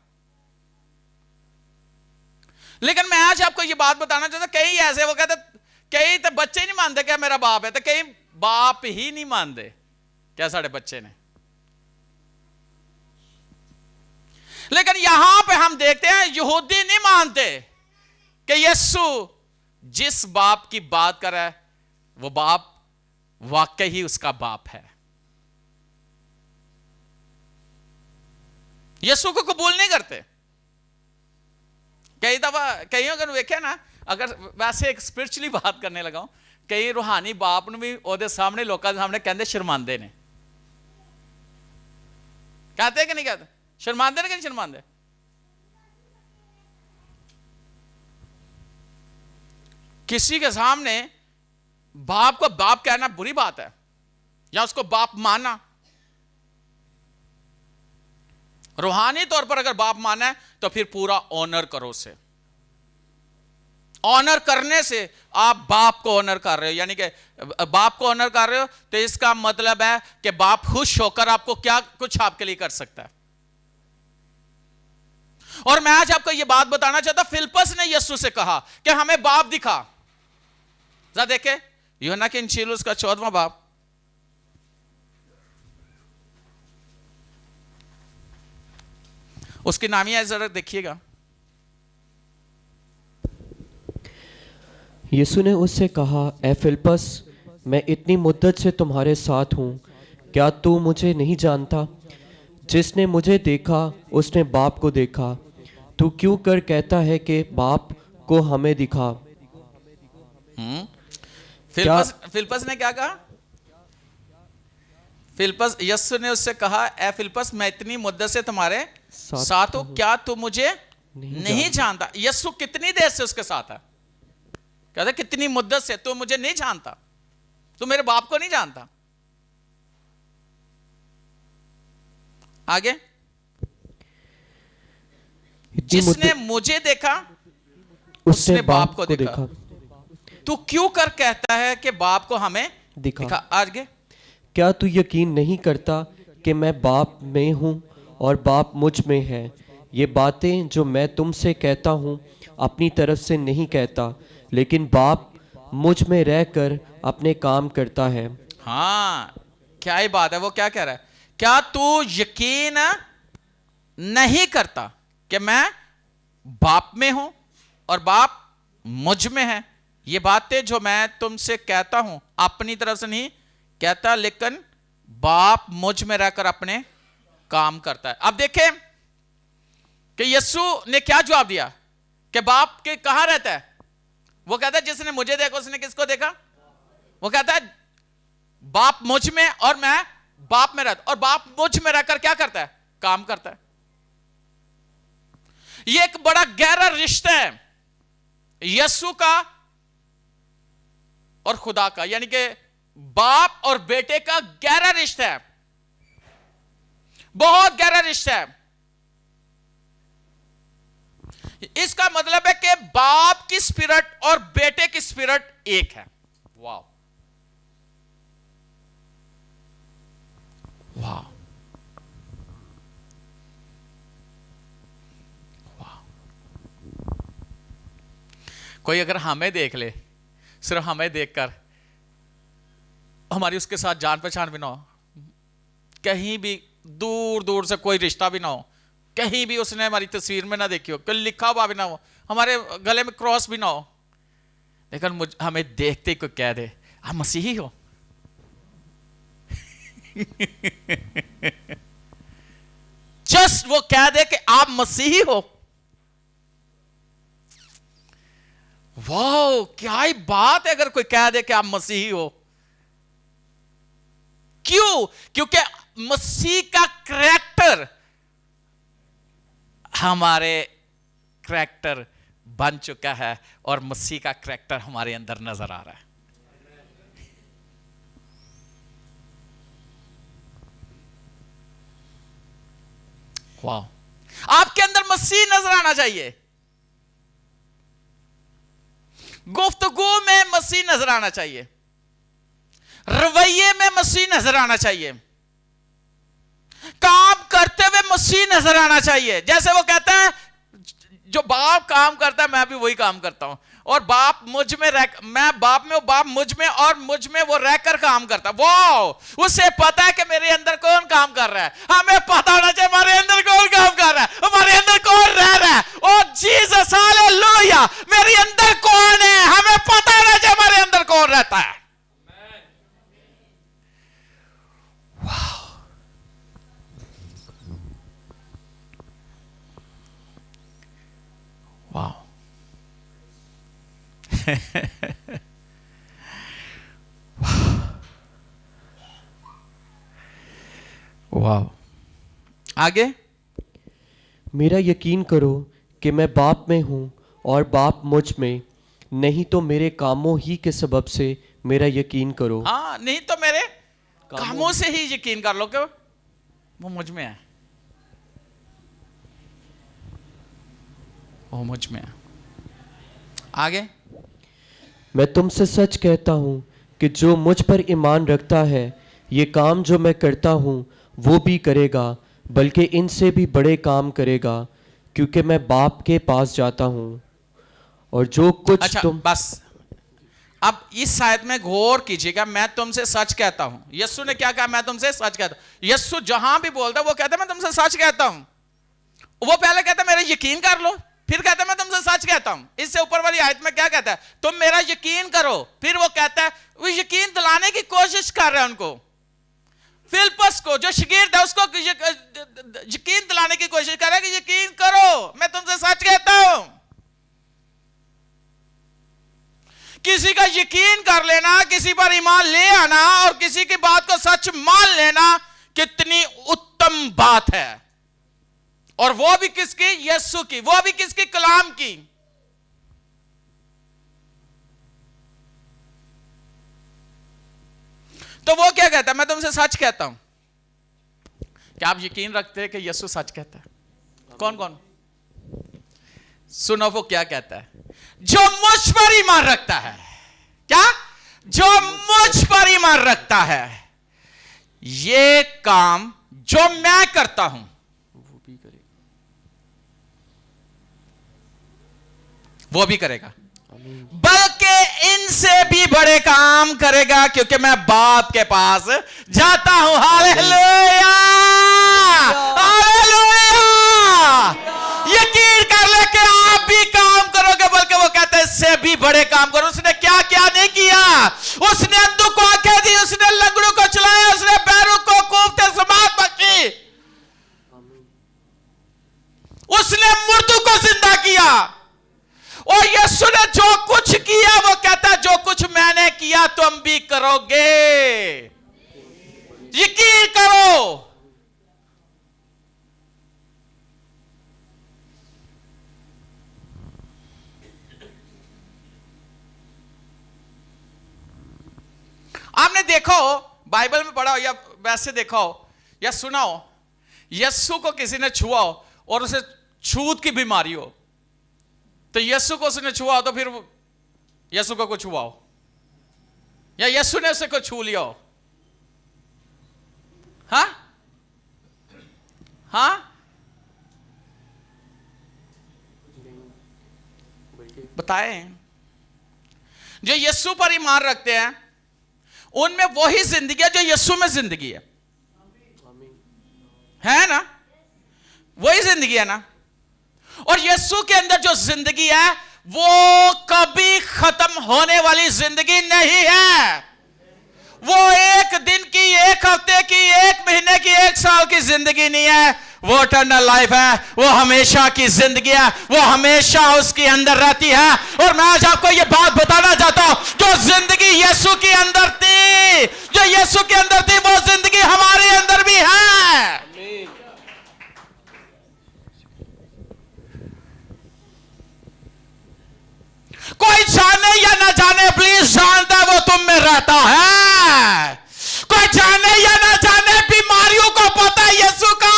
लेकिन मैं आज आपको ये बात बताना चाहता, कई ऐसे वो कहते, कई तो बच्चे ही नहीं मानते क्या मेरा बाप है, तो कई बाप ही नहीं मानते क्या साढ़े बच्चे ने। लेकिन यहां पे हम देखते हैं यहूदी नहीं मानते कि यीशु जिस बाप की बात कर रहा है वो बाप वाकई ही उसका बाप है। यीशु को कबूल नहीं करते। कई दफा कई अगर वेखे ना, अगर वैसे एक स्पिरिचुअली बात करने लगा हूं, कई रूहानी बाप ने भी ओदे सामने लोगों के सामने कहते शर्मांदे ने। कहते कि नहीं कहते? शर्मांदे ने कि नहीं शर्मांदे? किसी के सामने बाप को बाप कहना बुरी बात है, या उसको बाप मानना। रूहानी तौर पर अगर बाप माना है तो फिर पूरा ऑनर करो उसे। ऑनर करने से आप बाप को ऑनर कर रहे हो, यानी कि बाप को ऑनर कर रहे हो, तो इसका मतलब है कि बाप खुश होकर आपको क्या कुछ आपके लिए कर सकता है। और मैं आज आपको यह बात बताना चाहता, फिलिप्पस ने यीशु से कहा कि हमें बाप दिखा। जरा देखे यूहन्ना के इंजील उसका 14वां बाब, उसकी नामिया जरा देखिएगा। यीशु ने उससे कहा, ए फिलिप्पस, मैं इतनी मुद्दत से तुम्हारे साथ हूँ, क्या तू मुझे नहीं जानता? जिसने मुझे देखा उसने बाप को देखा। तू क्यों कर कहता है कि बाप को हमें दिखा? फिलिप्पस ने क्या कहा? फिलिप्पस, यीशु ने उससे कहा, ए फिलिप्पस, मैं इतनी मुद्दत से तुम्हारे साथ हूं, क्या तू मुझे नहीं जानता? यीशु कितनी देर से उसके साथ है? कहता कितनी मुद्दत से तू मुझे नहीं जानता, तू मेरे बाप को नहीं जानता। आगे, जिसने मुझे देखा उसने बाप को देखा। तू क्यों कर कहता है कि बाप को हमें दिखा? आगे, क्या तू यकीन नहीं करता कि मैं बाप में हूँ और बाप मुझ में है? ये बातें जो मैं तुमसे कहता हूँ अपनी तरफ से नहीं कहता, लेकिन बाप मुझ में रहकर अपने काम करता है। हाँ, क्या ही बात है। वो क्या कह रहा है? क्या तू यकीन नहीं करता कि मैं बाप में हूं और बाप मुझ में है? ये बातें जो मैं तुमसे कहता हूं अपनी तरफ से नहीं कहता, लेकिन बाप मुझ में रहकर अपने काम करता है। अब देखें कि यीशु ने क्या जवाब दिया कि बाप के कहां रहता है? वो कहता है जिसने मुझे देखा उसने किसको देखा? वो कहता है बाप मुझ में और मैं बाप में रहता, और बाप मुझ में रहकर क्या करता है? काम करता है। ये एक बड़ा गहरा रिश्ता है यीशु का और खुदा का, यानी कि बाप और बेटे का गहरा रिश्ता है, बहुत गहरा रिश्ता है। इसका मतलब है कि बाप की स्पिरिट और बेटे की स्पिरिट एक है। वाह वाह वाह। कोई अगर हमें देख ले, सिर्फ हमें देखकर हमारी उसके साथ जान पहचान भी ना हो, कहीं भी दूर दूर से कोई रिश्ता भी ना हो, कहीं भी उसने हमारी तस्वीर में ना देखी हो, कहीं लिखा हुआ भी ना हो, हमारे गले में क्रॉस भी ना हो, लेकिन हमें देखते ही कोई कह दे आप मसीही हो, जस्ट वो कह दे कि आप मसीही हो, वाह क्या ही बात है अगर कोई कह दे कि आप मसीही हो। क्यों? क्योंकि मसीह का करैक्टर हमारे करैक्टर बन चुका है और मसीह का करैक्टर हमारे अंदर नजर आ रहा है। वाह, आपके अंदर मसीह नजर आना चाहिए, गुफ्तगू में मसीह नजर आना चाहिए, रवैये में मसीह नजर आना चाहिए, काम करते हुए मसीह नजर आना चाहिए। जैसे वो कहता है जो बाप काम करता है मैं भी वही काम करता हूं, और बाप मुझ में रह, मैं बाप में, बाप मुझ में, और मुझ में वो रहकर काम करता है। वो उसे पता है कि मेरे अंदर कौन काम कर रहा है। हमें पता होना चाहिए हमारे अंदर कौन काम कर रहा है, हमारे अंदर कौन रह रहा है। ओ जीसस, हालेलुया, मेरे अंदर कौन है, हमें पता होना चाहिए हमारे अंदर कौन रहता है। वाह, वाह। आगे, मेरा यकीन करो कि मैं बाप में हूँ और बाप मुझ में, नहीं तो मेरे कामों ही के सबब से मेरा यकीन करो। हाँ, नहीं तो मेरे कामों से ही यकीन कर लो कि वो मुझ में है, वो मुझ में है। आगे, मैं तुमसे सच कहता हूँ कि जो मुझ पर ईमान रखता है ये काम जो मैं करता हूँ वो भी करेगा, बल्कि इनसे भी बड़े काम करेगा, क्योंकि मैं बाप के पास जाता हूँ। और जो कुछ अच्छा, तुम बस अब इस आयत में गौर कीजिएगा। मैं तुमसे सच कहता हूं, यीशु ने क्या कहा? मैं तुमसे सच कहता हूं। यीशु जहां भी बोलता है वो कहता है मैं तुमसे सच कहता हूं। वो पहले कहता है मेरा यकीन कर लो, फिर कहता है मैं तुमसे सच कहता हूं। इससे ऊपर वाली आयत में क्या कहता है? तुम मेरा यकीन करो। फिर वो कहता है, वो यकीन दिलाने की कोशिश कर रहा है उनको, फिलिप्पस को, जो शागिर्द है उसको यकीन दिलाने की कोशिश कर रहा है कि यकीन करो, मैं तुमसे सच कहता हूं। किसी का यकीन कर लेना, किसी पर ईमान ले आना और किसी की बात को सच मान लेना कितनी उत्तम बात है। और वो भी किसकी? यीशु की। वो भी किसकी? कलाम की। तो वो क्या कहता है? मैं तुमसे सच कहता हूं। क्या आप यकीन रखते हैं कि यीशु सच कहता है? कौन कौन? सुनो वो क्या कहता है, जो मुझ पर ईमान रखता है। क्या? जो मुझ पर ईमान रखता है ये काम जो मैं करता हूं वो भी करेगा, बल्कि इनसे भी बड़े काम करेगा, क्योंकि मैं बाप के पास जाता हूं। Hallelujah, hallelujah. यकीन कर ले कि आप भी काम करोगे, बल्कि वो कहते हैं इससे भी बड़े काम करो। उसने क्या क्या नहीं किया? उसने अंधों को आंखें दी, उसने लंगड़ों को चलाया, उसने पैरों को कोफ्ते समात बख्शी, उसने मुर्दों को जिंदा किया। और यीशु ने जो कुछ किया वो कहता है जो कुछ मैंने किया तुम भी करोगे। यकीन करो। आपने देखो बाइबल में पढ़ा हो या वैसे देखा हो या सुना हो, यीशु को किसी ने छुआ हो और उसे छूत की बीमारी हो, तो यीशु को उसने छुआ हो तो फिर यीशु को छुआ हो, या यीशु ने उसे को छू लिया हो? हाँ हाँ, बताएं। जो यीशु पर ईमान रखते हैं उनमें वही जिंदगी है जो यीशु में जिंदगी है ना? वही जिंदगी है ना? और यीशु के अंदर जो जिंदगी है वो कभी खत्म होने वाली जिंदगी नहीं है। वो एक दिन की, एक हफ्ते की, एक महीने की, एक साल की जिंदगी नहीं है। वो इटर्नल लाइफ है, वो हमेशा की जिंदगी है, वो हमेशा उसके अंदर रहती है। और मैं आज आपको ये बात बताना चाहता हूं, जो जिंदगी यीशु के अंदर थी, जो यीशु के अंदर थी, वो जिंदगी हमारे अंदर भी है। रहता है। कोई जाने या ना जाने, बीमारियों को पता है यीशु का।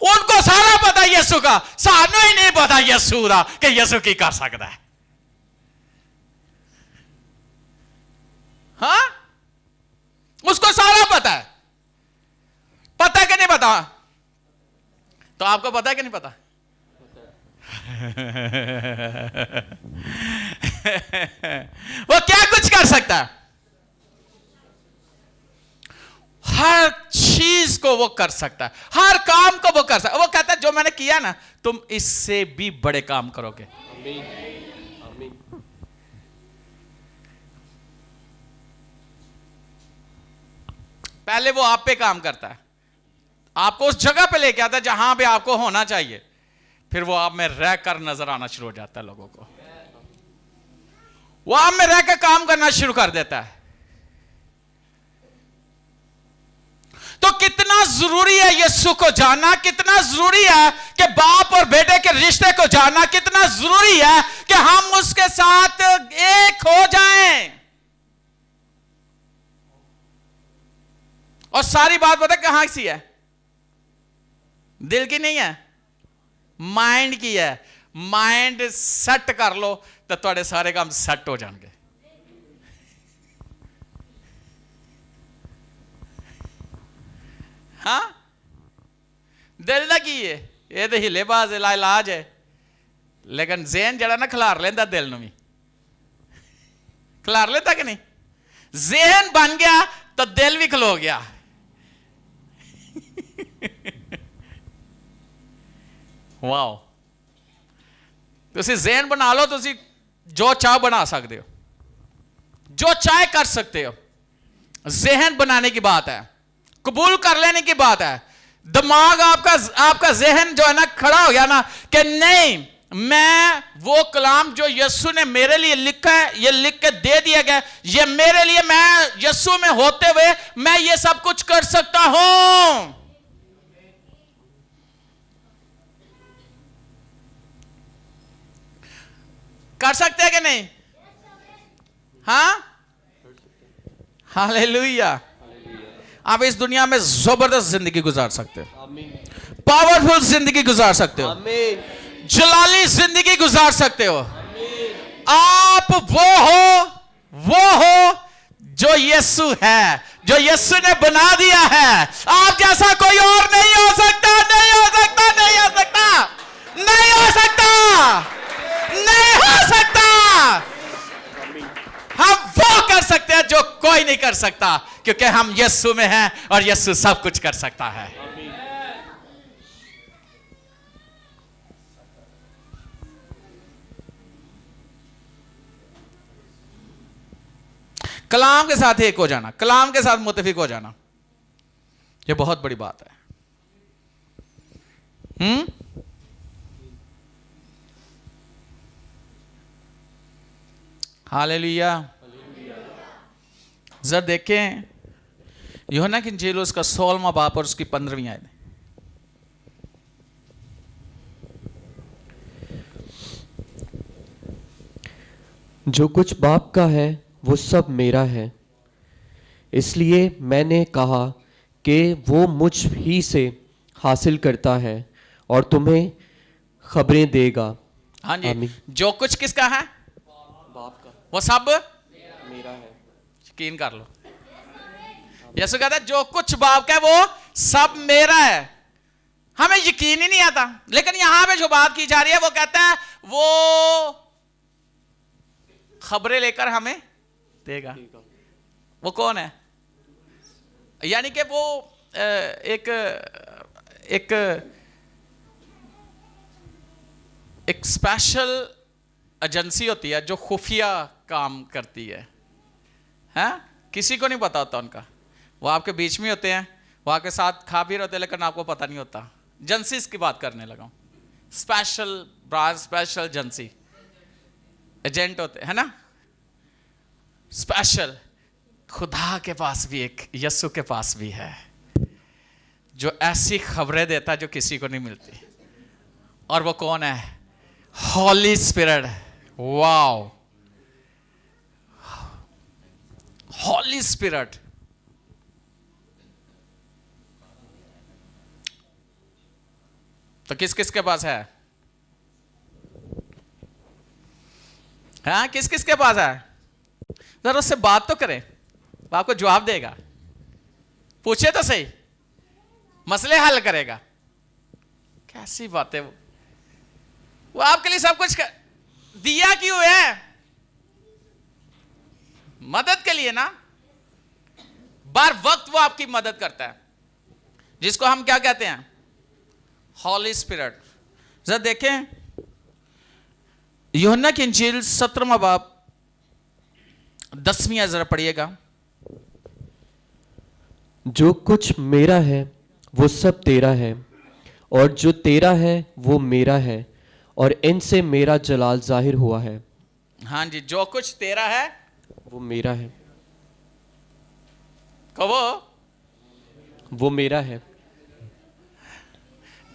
उनको सारा पता यीशु का, सानू ही नहीं पता यीशु दा कि यीशु की कर सकता है। हाँ, उसको सारा पता है। पता है कि नहीं पता? तो आपको पता है कि नहीं पता? वो क्या कुछ कर सकता है? हर चीज को वो कर सकता है, हर काम को वो कर सकता है। वो कहता है जो मैंने किया ना, तुम इससे भी बड़े काम करोगे। आमीन, आमीन। पहले वो आप पे काम करता है, आपको उस जगह पे लेके आता है जहां पे आपको होना चाहिए, फिर वो आप में रह कर नजर आना शुरू हो जाता है। लोगों को वो आप में रह कर काम करना शुरू कर देता है। तो कितना जरूरी है यीशु को जानना, कितना जरूरी है कि बाप और बेटे के रिश्ते को जानना, कितना जरूरी है कि हम उसके साथ एक हो जाएं। और सारी बात पता कहां सी है? दिल की नहीं है, माइंड की है। माइंड सेट कर लो तो थोड़े सारे काम सेट हो जाएंगे। हाँ, दिल दा की है, ये तो हिलेबाज इलाज है, लेकिन ज़हन जड़ा ना खिलार लेंदा, दिल नूं भी खिलार लेता कि नहीं? ज़हन बन गया तो दिल भी खलो गया। वाओ, तुसी ज़हन बना लो, तुसी जो चाह बना सकते हो, जो चाहे कर सकते हो। ज़हन बनाने की बात है, कबूल कर लेने की बात है। दिमाग आपका ज़हन जो है ना खड़ा हो गया ना कि नहीं, मैं वो कलाम जो यीशु ने मेरे लिए लिखा है, ये लिख के दे दिया गया, ये मेरे लिए, मैं यीशु में होते हुए मैं ये सब कुछ कर सकता हूं। कर सकते हैं कि नहीं? हाँ, हालेलुया। आप इस दुनिया में जबरदस्त जिंदगी गुजार सकते हो, पावरफुल जिंदगी गुजार सकते हो, जलाली जिंदगी गुजार सकते हो। आप वो हो जो यीशु है, जो यीशु ने बना दिया है। आप जैसा कोई और नहीं हो सकता, नहीं हो सकता, नहीं हो सकता, नहीं हो सकता, नहीं हो सकता। हम वो कर सकते हैं जो कोई नहीं कर सकता, क्योंकि हम यीशु में हैं और यीशु सब कुछ कर सकता है। कलाम के साथ एक हो जाना, कलाम के साथ मुत्तफिक हो जाना, यह बहुत बड़ी बात है। हालेलुया। जरा देखें यूहन्ना की इंजील उसका 16वां बाब और उसकी 15वीं आयत। जो कुछ बाप का है वो सब मेरा है, इसलिए मैंने कहा कि वो मुझ ही से हासिल करता है और तुम्हें खबरें देगा। हाँ जी, आमीन। जो कुछ किसका है? बाप का, वो सब मेरा है। यकीन कर लो, यीशु कहता है जो कुछ बाप का है वो सब मेरा है। हमें यकीन ही नहीं आता, लेकिन यहां पे जो बात की जा रही है वो कहता है वो खबरें लेकर हमें देगा। वो कौन है? यानी कि वो एक स्पेशल एजेंसी होती है जो खुफिया काम करती है। हैं? किसी को नहीं पता होता उनका, वो आपके बीच में होते हैं, वो आपके साथ खा पी रहे होते हैं, लेकिन आपको पता नहीं होता। एजेंसीज की बात करने लगा हूं, special branch, special agency, agent होते हैं ना, स्पेशल। खुदा के पास भी एक यीशु के पास भी है जो ऐसी खबरें देता है जो किसी को नहीं मिलती। और वो कौन है? हॉली स्पिरिट। वाओ, हॉली स्पिरिट। तो किस किस के पास है? हाँ, किस किस के पास है? जरा उससे बात तो करें, वो आपको जवाब देगा। पूछे तो सही, मसले हल करेगा। कैसी बात है वो आपके लिए सब कुछ दिया क्यों है? मदद के लिए ना। बार वक्त वो आपकी मदद करता है, जिसको हम क्या कहते हैं? हॉली स्पिरिट। जरा देखें यूहन्ना की इंजील 17वां बाब 10वीं आयत जरा पढ़िएगा। जो कुछ मेरा है वो सब तेरा है, और जो तेरा है वो मेरा है, और इनसे मेरा जलाल जाहिर हुआ है। हाँ जी, जो कुछ तेरा है वो मेरा है। कहो, वो मेरा है।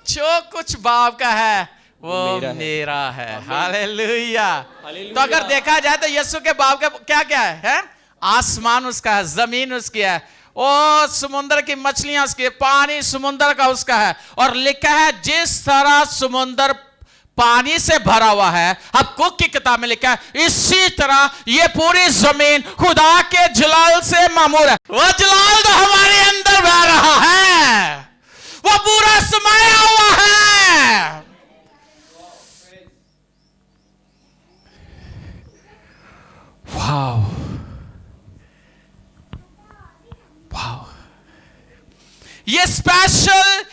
जो कुछ बाप का है वो मेरा है। मेरा है। हालेलुया। तो अगर देखा जाए तो यीशु के बाप का क्या क्या है? आसमान उसका है, जमीन उसकी है, ओ समुद्र की मछलियां उसकी है, पानी समुद्र का उसका है। और लिखा है जिस तरह समुद्र पानी से भरा हुआ है, अब कुक की किताब में लिखा है, इसी तरह ये पूरी जमीन खुदा के जलाल से मामूर है। वो जलाल तो हमारे अंदर बह रहा है, वो पूरा समाया हुआ है। वाओ वाओ, ये स्पेशल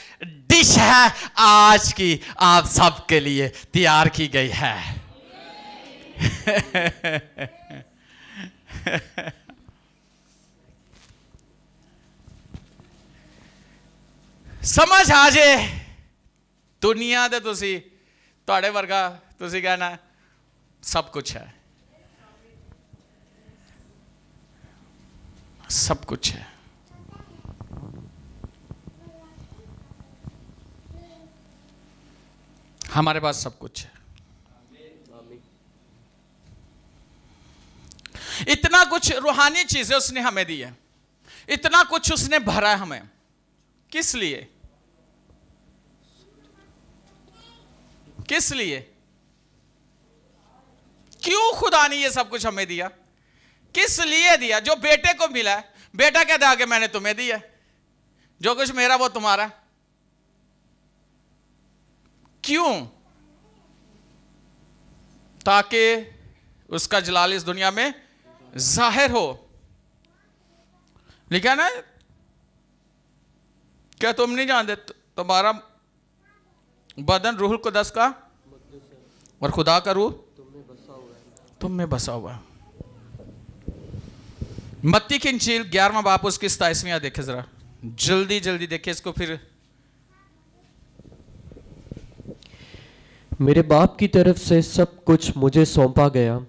डिश है आज की, आप सबके लिए तैयार की गई है। समझ आ जाए दुनिया ਦੇ ਤੁਸੀਂ ਤੁਹਾਡੇ ਵਰਗਾ ਤੁਸੀਂ कहना सब कुछ है, सब कुछ है। हमारे पास सब कुछ है। इतना कुछ रूहानी चीजें उसने हमें दी है, इतना कुछ उसने भरा है हमें। किस लिए? किस लिए? क्यों खुदा ने ये सब कुछ हमें दिया? किस लिए दिया? जो बेटे को मिला है, बेटा कहता है आगे मैंने तुम्हें दिया, जो कुछ मेरा वो तुम्हारा। क्यों? ताकि उसका जलाल इस दुनिया में जाहिर हो। लिखा ना, क्या तुम नहीं जानते तुम्हारा बदन रूहुल कुदस का और खुदा का रूह तुम में बसा हुआ है। मत्ती की इंजील 11वां बाब उसकी 27वीं आयत देखे जरा, जल्दी जल्दी देखिए इसको। फिर मेरे बाप की तरफ से सब कुछ मुझे सौंपा गया,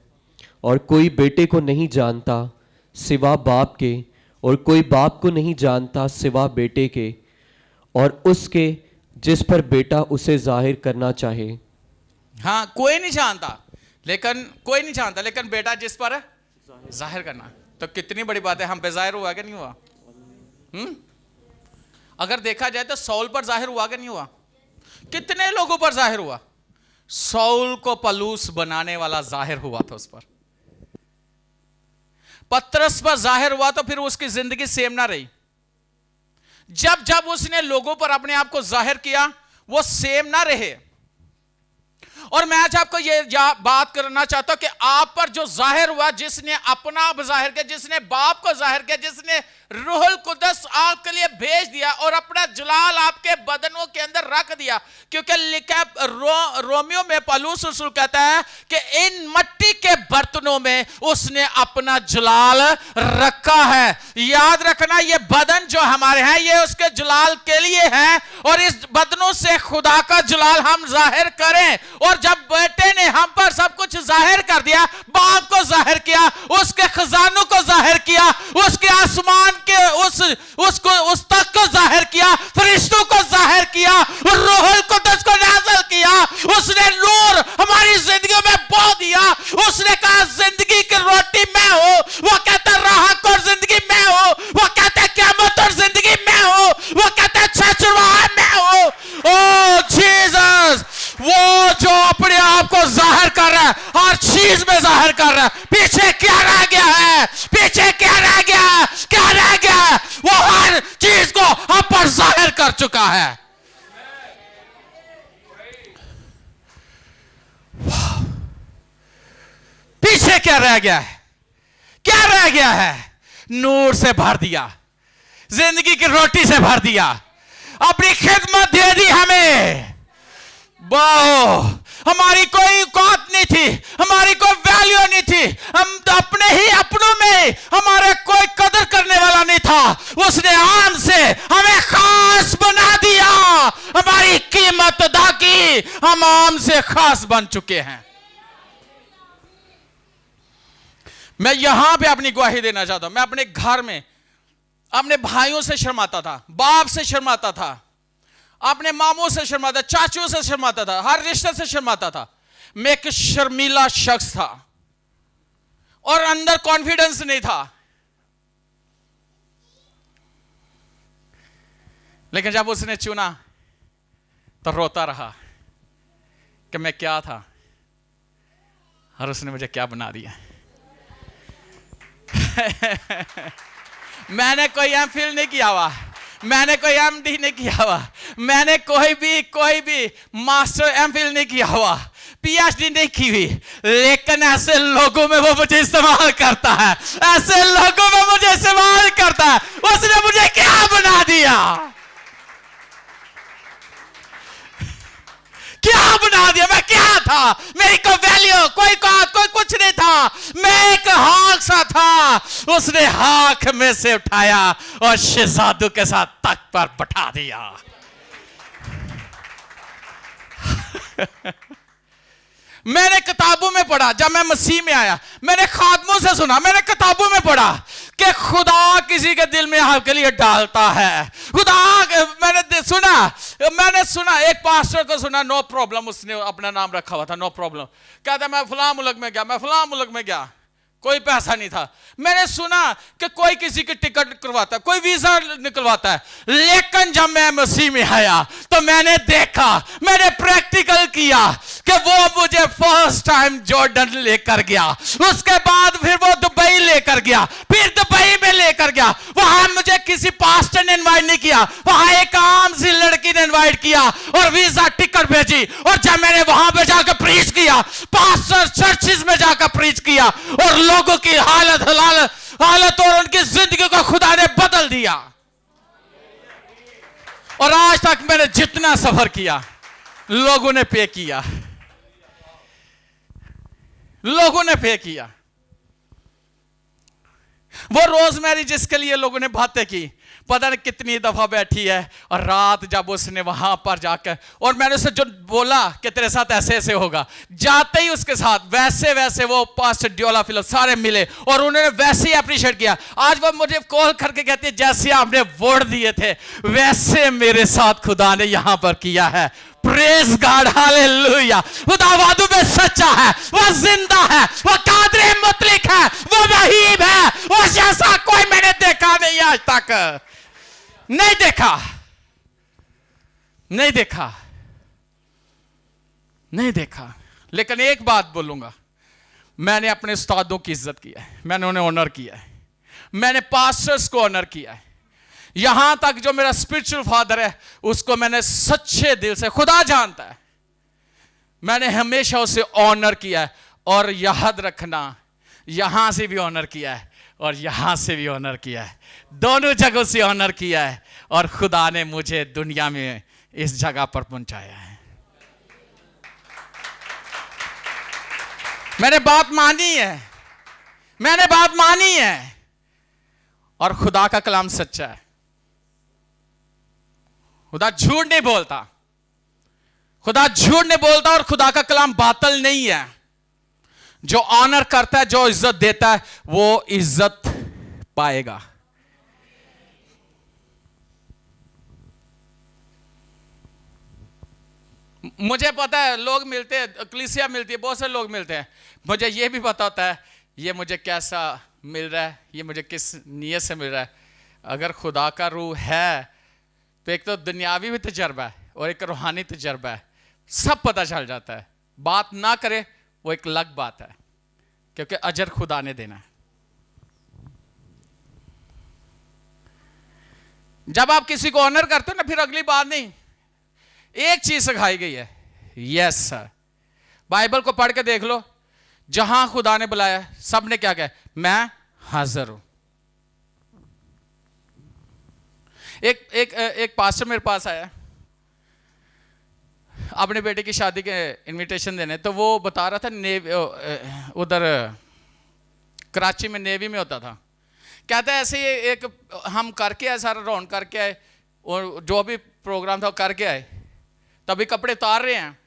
और कोई बेटे को नहीं जानता सिवा बाप के, और कोई बाप को नहीं जानता सिवा बेटे के, और उसके जिस पर बेटा उसे जाहिर करना चाहे। हाँ, कोई नहीं जानता, लेकिन कोई नहीं जानता, लेकिन बेटा जिस पर जाहिर करना। तो कितनी बड़ी बात है, हम पे जाहिर हुआ कि नहीं हुआ? अगर देखा जाए तो सौल पर जाहिर हुआ कि नहीं हुआ? कितने लोगों पर जाहिर हुआ? सौल को पलूस बनाने वाला जाहिर हुआ था उस पर। पतरस पर जाहिर हुआ तो फिर उसकी जिंदगी सेम ना रही। जब जब उसने लोगों पर अपने आप को जाहिर किया, वो सेम ना रहे। और मैं आज आपको ये बात करना चाहता हूं कि आप पर जो जाहिर हुआ, जिसने अपना आप जाहिर किया, जिसने बाप को जाहिर किया, जिसने रूहुल कुदस आपके लिए भेज दिया और अपना जलाल आपके बदनों के अंदर रख दिया। क्योंकि लिखा रोमियो में पौलुस रसूल कहता है कि इन मट्टी के बर्तनों में उसने अपना जलाल रखा है। याद रखना, ये बदन जो हमारे हैं ये उसके जलाल के लिए है, और इस बदनों से खुदा का जलाल हम जाहिर करें। और जब बेटे ने हम पर सब कुछ जाहिर कर दिया, बाप को जाहिर किया, उसके खजानों को जाहिर किया, उसके आसमान के उस तक को जाहिर किया, फरिश्तों को जाहिर किया, रूहुल कुदस को नाज़िल किया, उसने कहा जिंदगी की रोटी मैं हूं, वो कहता राहत और जिंदगी मैं हूं, वो कहता क़यामत और जिंदगी मैं हूं, वो कहता छुड़वाया मैं हूं। ओ जीसस, वो जो अपने आप को जाहिर कर रहा है, हर चीज में जाहिर कर रहा है, पीछे क्या रह गया है, पीछे क्या रह गया है, क्या रह गया है, वो हर चीज को हम पर जाहिर कर चुका है। पीछे क्या रह गया है, क्या रह गया है? नूर से भर दिया, जिंदगी की रोटी से भर दिया, अपनी खिदमत दे दी हमें। वाह, हमारी कोई औकात नहीं थी, हमारी कोई वैल्यू नहीं थी, हम तो अपने ही अपनों में हमारे कोई कदर करने वाला नहीं था। उसने आम से हमें खास बना दिया, हमारी कीमत अदा की, हम आम से खास बन चुके हैं। मैं यहां पे अपनी गवाही देना चाहता हूं। मैं अपने घर में अपने भाइयों से शर्माता था, बाप से शर्माता था, अपने मामों से शर्माता, चाचू से शर्माता था, हर रिश्ते से शर्माता था। मैं एक शर्मीला शख्स था और अंदर कॉन्फिडेंस नहीं था। लेकिन जब उसने चुना तो रोता रहा कि मैं क्या था और उसने मुझे क्या बना दिया। मैंने कोई एमफिल नहीं किया हुआ, मैंने कोई एमडी नहीं किया हुआ, मैंने कोई भी मास्टर एमफिल नहीं किया हुआ, पीएचडी नहीं की हुई, लेकिन ऐसे लोगों में वो मुझे इस्तेमाल करता है, ऐसे लोगों में मुझे इस्तेमाल करता है। उसने मुझे क्या बना दिया, क्या बना दिया? मैं क्या था? मेरी कोई वैल्यू, कोई कुछ नहीं था। मैं एक हाक सा था, उसने हाक में से उठाया और शहजादू के साथ तख्त पर बैठा दिया। मैंने किताबों में पढ़ा, जब मैं मसीह में आया, मैंने खादमों से सुना, मैंने किताबों में पढ़ा कि खुदा किसी के दिल में आपके लिए डालता है। खुदा, मैंने सुना एक पास्टर को सुना, नो प्रॉब्लम, उसने अपना नाम रखा हुआ था, नो प्रॉब्लम। कहता मैं फलां मुल्क में गया, मैं फलां मुल्क में गया, कोई पैसा नहीं था। मैंने सुना कि कोई किसी की टिकट करवाता है, कोई वीजा निकलवाता है, लेकिन जब मैं मसीह में आया तो मैंने देखा, मैंने प्रैक्टिकल किया कि वो मुझे फर्स्ट टाइम जॉर्डन लेकर गया, उसके बाद फिर वो दुबई लेकर गया, फिर दुबई में लेकर गया। वहां मुझे किसी पास्टर ने इनवाइट नहीं किया, वहां एक आम सी लड़की ने इनवाइट किया और वीजा टिकट भेजी। और जब मैंने वहां पे जाकर प्रीच किया, पास्टर चर्चिस में जाकर प्रीच किया, और लोगों की हालत और उनकी जिंदगी को खुदा ने बदल दिया। और आज तक मैंने जितना सफर किया, लोगों ने पे किया, लोगों ने पे किया। वो रोजमेरी जिसके लिए लोगों ने बातें की, पता नहीं कितनी दफा बैठी है, और रात जब उसने वहां पर जाकर, और मैंने उसे जो बोला कि तेरे साथ ऐसे ऐसे होगा, जाते ही उसके साथ वैसे वैसे वो पास्टर डियोला फिलिप सारे मिले और उन्होंने वैसे ही अप्रिशिएट किया। आज वो मुझे कॉल करके कहते हैं जैसे आपने वोट दिए थे वैसे मेरे साथ खुदा ने यहां पर किया है। Praise God, hallelujah. खुदा वादों में सच्चा है, वो जिंदा है, वो कादिर मुतलक है, वो वहीब है, वो जैसा कोई मैंने देखा नहीं आज तक, नहीं देखा, नहीं देखा, नहीं देखा। लेकिन एक बात बोलूंगा, मैंने अपने उस्तादों की इज्जत किया है, मैंने उन्हें ऑनर किया है, मैंने पास्टर्स को ऑनर किया है। यहां तक जो मेरा स्पिरिचुअल फादर है उसको मैंने सच्चे दिल से, खुदा जानता है, मैंने हमेशा उसे ऑनर किया है। और याद रखना, यहां से भी ऑनर किया है और यहां से भी ऑनर किया है, दोनों जगहों से ऑनर किया है, और खुदा ने मुझे दुनिया में इस जगह पर पहुंचाया है। मैंने बात मानी है, मैंने बात मानी है, और खुदा का कलाम सच्चा है। खुदा झूठ नहीं बोलता, खुदा झूठ नहीं बोलता, और खुदा का कलाम बातिल नहीं है। जो ऑनर करता है, जो इज्जत देता है, वो इज्जत पाएगा। मुझे पता है लोग मिलते हैं, कलीसिया मिलती है, बहुत से लोग मिलते हैं, मुझे ये भी पता होता है ये मुझे कैसा मिल रहा है, ये मुझे किस नीयत से मिल रहा है। अगर खुदा का रूह है तो एक तो दुनियावी भी तजर्बा है और एक रूहानी तजर्बा है, सब पता चल जाता है। बात ना करे वो एक अलग बात है, क्योंकि अजर खुदा ने देना है। जब आप किसी को ऑनर करते हो ना, फिर अगली बात नहीं, एक चीज सिखाई गई है, यस सर। बाइबल को पढ़ के देख लो, जहां खुदा ने बुलाया सब ने क्या कहा, मैं हाजिर हूं। एक पास्टर मेरे पास आया अपने बेटे की शादी के इनविटेशन देने, तो वो बता रहा था नेवी, उधर कराची में नेवी में होता था। कहता है ऐसे ही एक हम करके आए, सारा राउंड करके आए और जो भी प्रोग्राम था वो करके आए, तभी कपड़े उतार रहे हैं,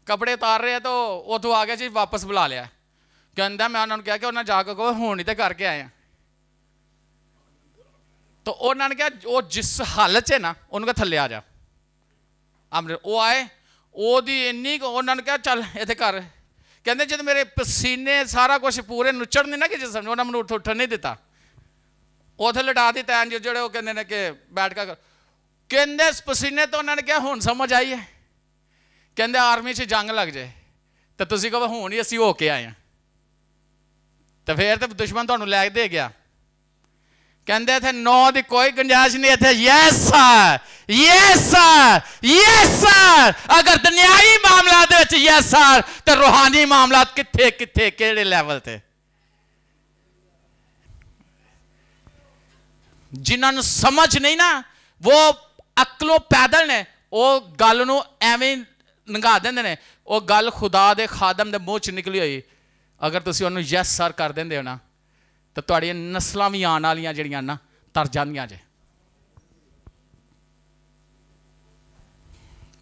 कपड़े उतार रहे हैं तो वो तो आ गया जी वापस बुला लिया। कहता मैं उन्होंने कहा कि उन्हें जाकर कहो हुण तो करके आए हैं। तो उन्होंने कहा वो जिस हालत च है ना उन्होंने थल्ले आ जा। वो आए, ओदी इन्नी उन्होंने कहा चल इतने कर, कहते जब मेरे पसीने सारा कुछ पूरे नुचड़ नहीं ना कि जिसम उन्होंने मैंने उठन नहीं दिता, उथे लटा दी तैन जोड़े वो कहते ने कि बैठ कर, कहते पसीने तो उन्होंने कहा हुण समझ आई है, कहते आर्मी च जंग लग जाए तो तुम कहो हुण ही असी हो के आए हैं, तो फिर तो दुश्मन तुहानू लै दे गया। कहते इतने नौ की कोई गुंजाइश नहीं, इतने yes sir, yes sir, yes sir. अगर दुनियावी मामला यस सर तो रूहानी मामला किथे किथे केड़े लैवल ते, जिन्होंने समझ नहीं ना वो अकलों पैदल ने, वो गल नूं एवें नंगा देंदे ने। वो गल खुदा दे खादम दे मुंह च निकली हुई, अगर तुसीं उहनूं यस सर कर देंदे हो ना तो तुहाड़ियां नस्लां भी आने वालियां जिहड़ियां ना तर जांदियां जे।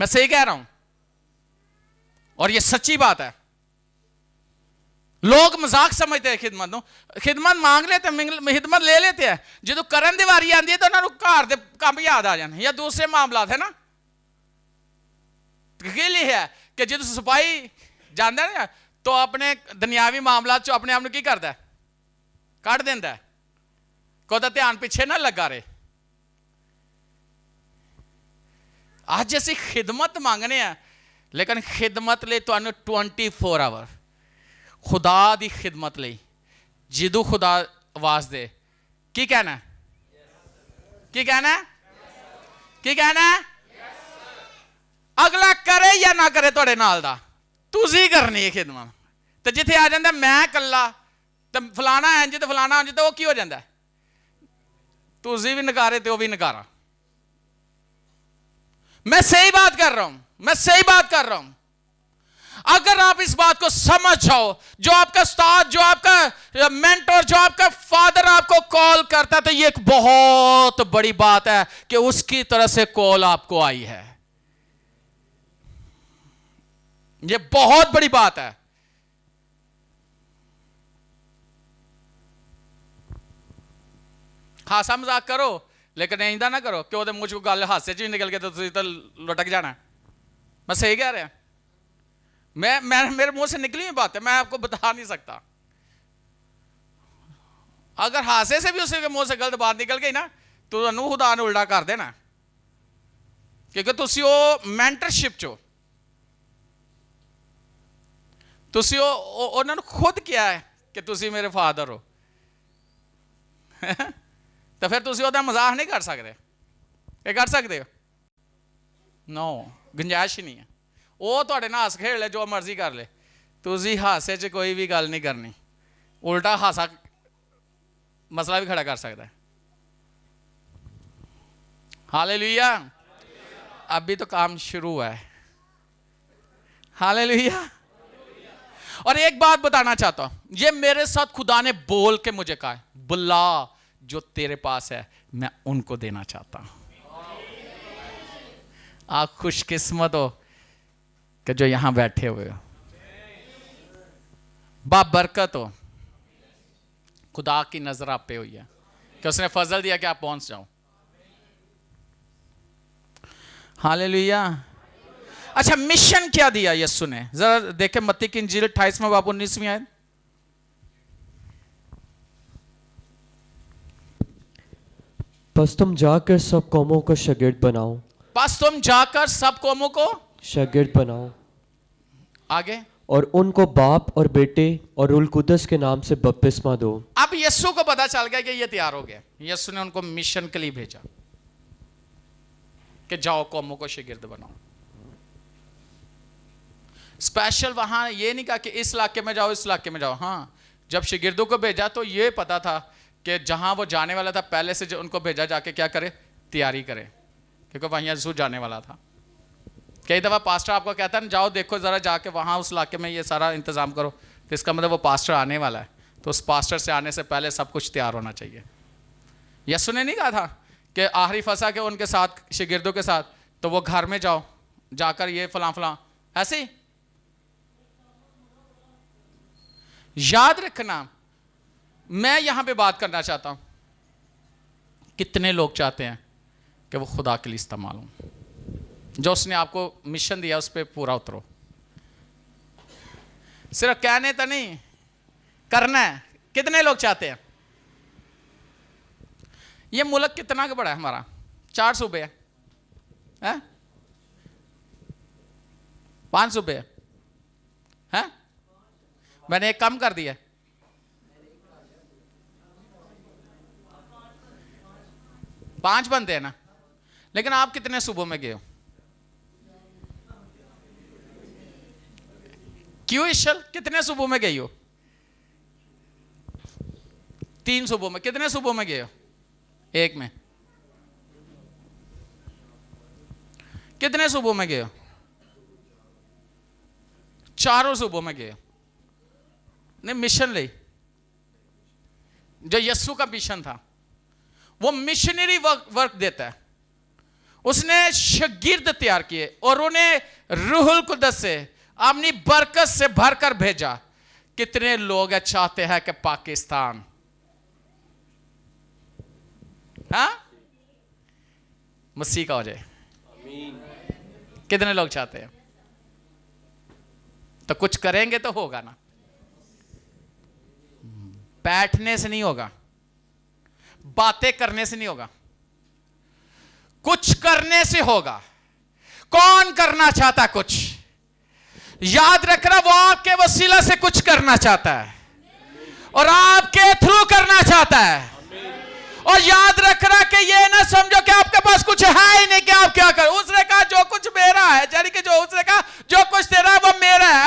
मैं सही कह रहा हूं और ये सच्ची बात है। लोग मजाक समझते हैं खिदमत नूं, खिदमत मांग लेते, खिदमत ले लेते हैं, जो करन दी वारी आती है तो उन्होंने घर दे काम याद आ जाने या दूसरे मामला है ना। गल है कि जो सिपाही जाता है ना तो अपने दुनियावी मामला चो अपने आप को की करता है, कढ़ देंदा है, कोई ध्यान पिछे ना लगा रहे। अज असी खिदमत मांगने हैं, लेकिन खिदमत ले तुहानू 24 आवर खुदा दी खिदमत ले, जिदू खुदा आवाज दे की कहना है, की कहना है, की कहना है, अगला करे या ना करे तुहाडे नाल दा, तुसी करनी है खिदमत। तो जिथे आ जाता मैं कला तो फलाना इंज तो फलाना इंज, तो वो की हो जाता है, तुसी भी नकारे तो वो भी नकारा। मैं सही बात कर रहा हूं, मैं सही बात कर रहा हूं। अगर आप इस बात को समझ जाओ, जो आपका उस्ताद, जो आपका मेंटर, जो आपका फादर आपको कॉल करता है, तो ये एक बहुत बड़ी बात है कि उसकी तरफ से कॉल आपको आई है। ये बहुत बड़ी बात है। हासा मजाक करो लेकिन इंदा ना करो कि वो मुझ को गल हासे च निकल के तो लुटक जाना। मैं सही कह रहा, मैं मेरे मुंह से निकली हुई बात है, मैं आपको बता नहीं सकता। अगर हासे से भी उसके मुंह से गलत बात निकल गई ना तो खुदा ने उल्टा कर देना, क्योंकि तुसी वो मेंटरशिप चो तुसी उन्होंने खुद किया है कि तुसी मेरे फादर हो तो फिर तुसी ओहदा मजाक नहीं कर सकते। ये कर सकते हो? नो, गुंजाइश ही नहीं है। वो तुहाडे नाल हस खेड ले, जो मर्जी कर ले, तुसी हासे च कोई भी गल नहीं करनी, उल्टा हासा मसला भी खड़ा कर सकता है। हालेलुया। अभी तो काम शुरू हुआ है। हालेलुया। और एक बात बताना चाहता हूं, ये मेरे साथ खुदा ने बोल के मुझे कहा है, बुला जो तेरे पास है मैं उनको देना चाहता हूं। आप खुशकिस्मत हो कि जो यहां बैठे हुए हो, बाबरकत हो, खुदा की नजर आप पे हुई है कि उसने फजल दिया कि आप पहुंच जाओ। हालेलुया। अच्छा, मिशन क्या दिया यीशु ने? जरा देखें मत्ती की इंजील 28वां बाब 19वीं आयत। बस तुम जाकर सब कौमों को शागिर्द बनाओ। बस तुम जाकर सब कौमों को शागिर्द बनाओ आगे, और उनको बाप और बेटे और रूल कुदस के नाम से बपतिस्मा दो। अब यीशु को पता चल गया कि ये तैयार हो गया। यीशु ने उनको मिशन के लिए भेजा कि जाओ कौमों को शागिर्द बनाओ। स्पेशल वहां ये नहीं कहा कि इस इलाके में जाओ, इस इलाके में जाओ। हाँ, जब शागिर्दों को भेजा तो ये पता था कि जहां वो जाने वाला था पहले से जो उनको भेजा जाके क्या करे, तैयारी करे, क्योंकि वहीं यीशु जाने वाला था। कई दफा पास्टर आपको कहता है ना, जाओ देखो जरा जाके वहां उस इलाके में ये सारा इंतजाम करो, तो इसका मतलब वो पास्टर आने वाला है, तो उस पास्टर से आने से पहले सब कुछ तैयार होना चाहिए। यीशु ने नहीं कहा था कि आखिरी फंसा के उनके साथ शागिर्दों के साथ, तो वो घर में जाओ जाकर ये फलां फलां, ऐसे ही। याद रखना, मैं यहां पे बात करना चाहता हूं, कितने लोग चाहते हैं कि वो खुदा के लिए इस्तेमाल हो, जो उसने आपको मिशन दिया उस पर पूरा उतरो। सिर्फ कहने तो नहीं, करना है। कितने लोग चाहते हैं? ये मुल्क कितना का बड़ा है हमारा? 4 सूबे है? 5 सूबे है? मैंने एक कम कर दिया। 5 बनते हैं ना, लेकिन आप कितने सूबों में गए हो? क्यों इशल, कितने सूबों में गई हो? 3 सूबों में। कितने सूबों में गए हो? 1 में। कितने सूबों में गए हो? 4 सूबों में गए हो। ने मिशन ली, जो यीशु का मिशन था, वो मिशनरी वर्क देता है। उसने शागिर्द तैयार किए और उन्हें रूहुल कुदस से अपनी बरकत से भरकर भेजा। कितने लोग चाहते हैं कि पाकिस्तान, हाँ, मसीह का हो जाए? कितने लोग चाहते हैं? तो कुछ करेंगे तो होगा ना, बैठने से नहीं होगा, बातें करने से नहीं होगा, कुछ करने से होगा। कौन करना चाहता कुछ? याद रखना, वो आपके वसीला से कुछ करना चाहता है और आपके थ्रू करना चाहता है। और याद रखना कि ये ना समझो कि आपके पास कुछ है ही नहीं कि आप क्या करें। उसने कहा जो कुछ मेरा है, यानी कि जो उसने कहा जो कुछ तेरा है वो मेरा है।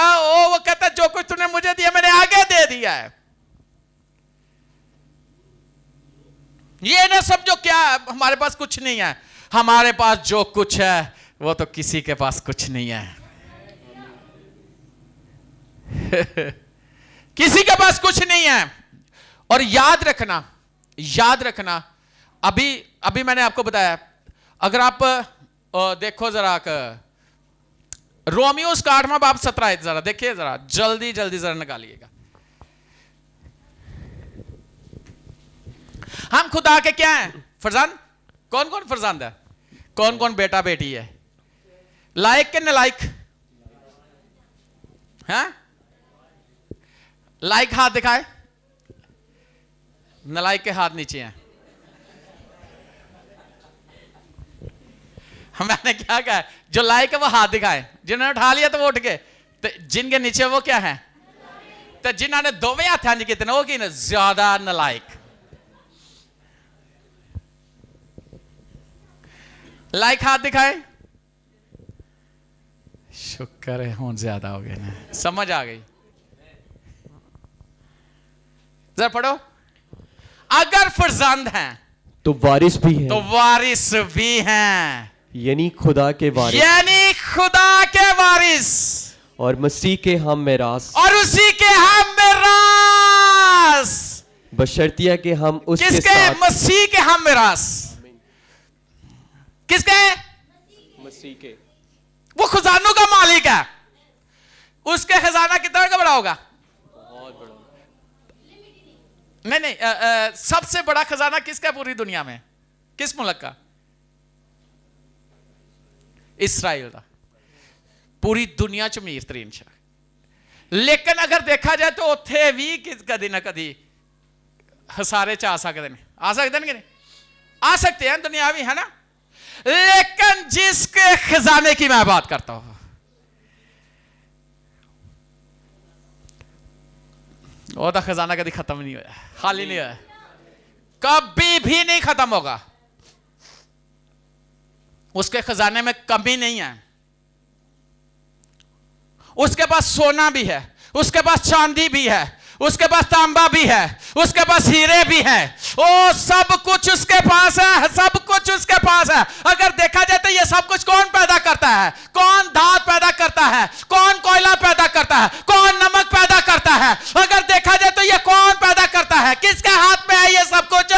वो कहता है जो कुछ तूने मुझे दिया मैंने आगे दे दिया है। ये ना समझो क्या हमारे पास कुछ नहीं है। हमारे पास जो कुछ है वो तो किसी के पास कुछ नहीं है। किसी के पास कुछ नहीं है। और याद रखना, अभी मैंने आपको बताया, अगर आप देखो जरा रोमियोस का 8वां बाब 17 आयत जरा देखिए, जरा जल्दी जरा निकालिएगा। हम खुदा के क्या हैं? फरजंद। कौन कौन फरजंद है? कौन कौन बेटा बेटी है? लायक के नलायक? हैं? लायक हाथ दिखाए, नलायक के हाथ नीचे हैं। मैंने क्या कहा? जो लायक है वो हाथ दिखाए, जिन्होंने उठा लिया तो वो उठ गए, तो जिनके नीचे वो क्या है? तो जिन्होंने दोवे हाथ हैं कितने, वो की ज्यादा नलायक। लायक हाथ दिखाए। शुक्र है हूं ज्यादा हो गए ना, समझ आ गई। जरा पढ़ो। अगर फरजंद हैं तो वारिस भी हैं, तो वारिस भी हैं, यानी खुदा के वारिस, यानी खुदा के वारिस, और मसीह के हम मेरास, और उसी के हम मेरास। बशर्तिया के हम उसके किसके? साथ, मसीह के हम मेरास। किसके? मसीह के। वो खजानों का मालिक है। उसके खजाना कितना का बड़ा होगा? बहुत बड़ा। नहीं, सबसे बड़ा खजाना किसका है पूरी दुनिया में? किस मुल्क का? इस्राइल का। पूरी दुनिया च अमीर तरीन शहर, लेकिन अगर देखा जाए तो उत्थे भी कदी ना कदी हसारे च आ सकते हैं, आ सकते हैं कि नहीं? आ सकते हैं, दुनियावी है ना। लेकिन जिसके खजाने की मैं बात करता हूं, वो खजाना कभी खत्म नहीं होया, खाली नहीं होया, कभी भी नहीं खत्म होगा। उसके खजाने में कमी नहीं है। उसके पास सोना भी है, उसके पास चांदी भी है, उसके पास तांबा भी है, उसके पास हीरे भी है, ओ सब कुछ उसके पास है, सब कुछ उसके पास है। अगर देखा जाए तो ये सब कुछ कौन पैदा करता है? कौन धात पैदा करता है? कौन कोयला पैदा करता है? कौन नमक पैदा करता है? अगर देखा जाए तो ये कौन पैदा करता है? किसके हाथ में है ये सब कुछ?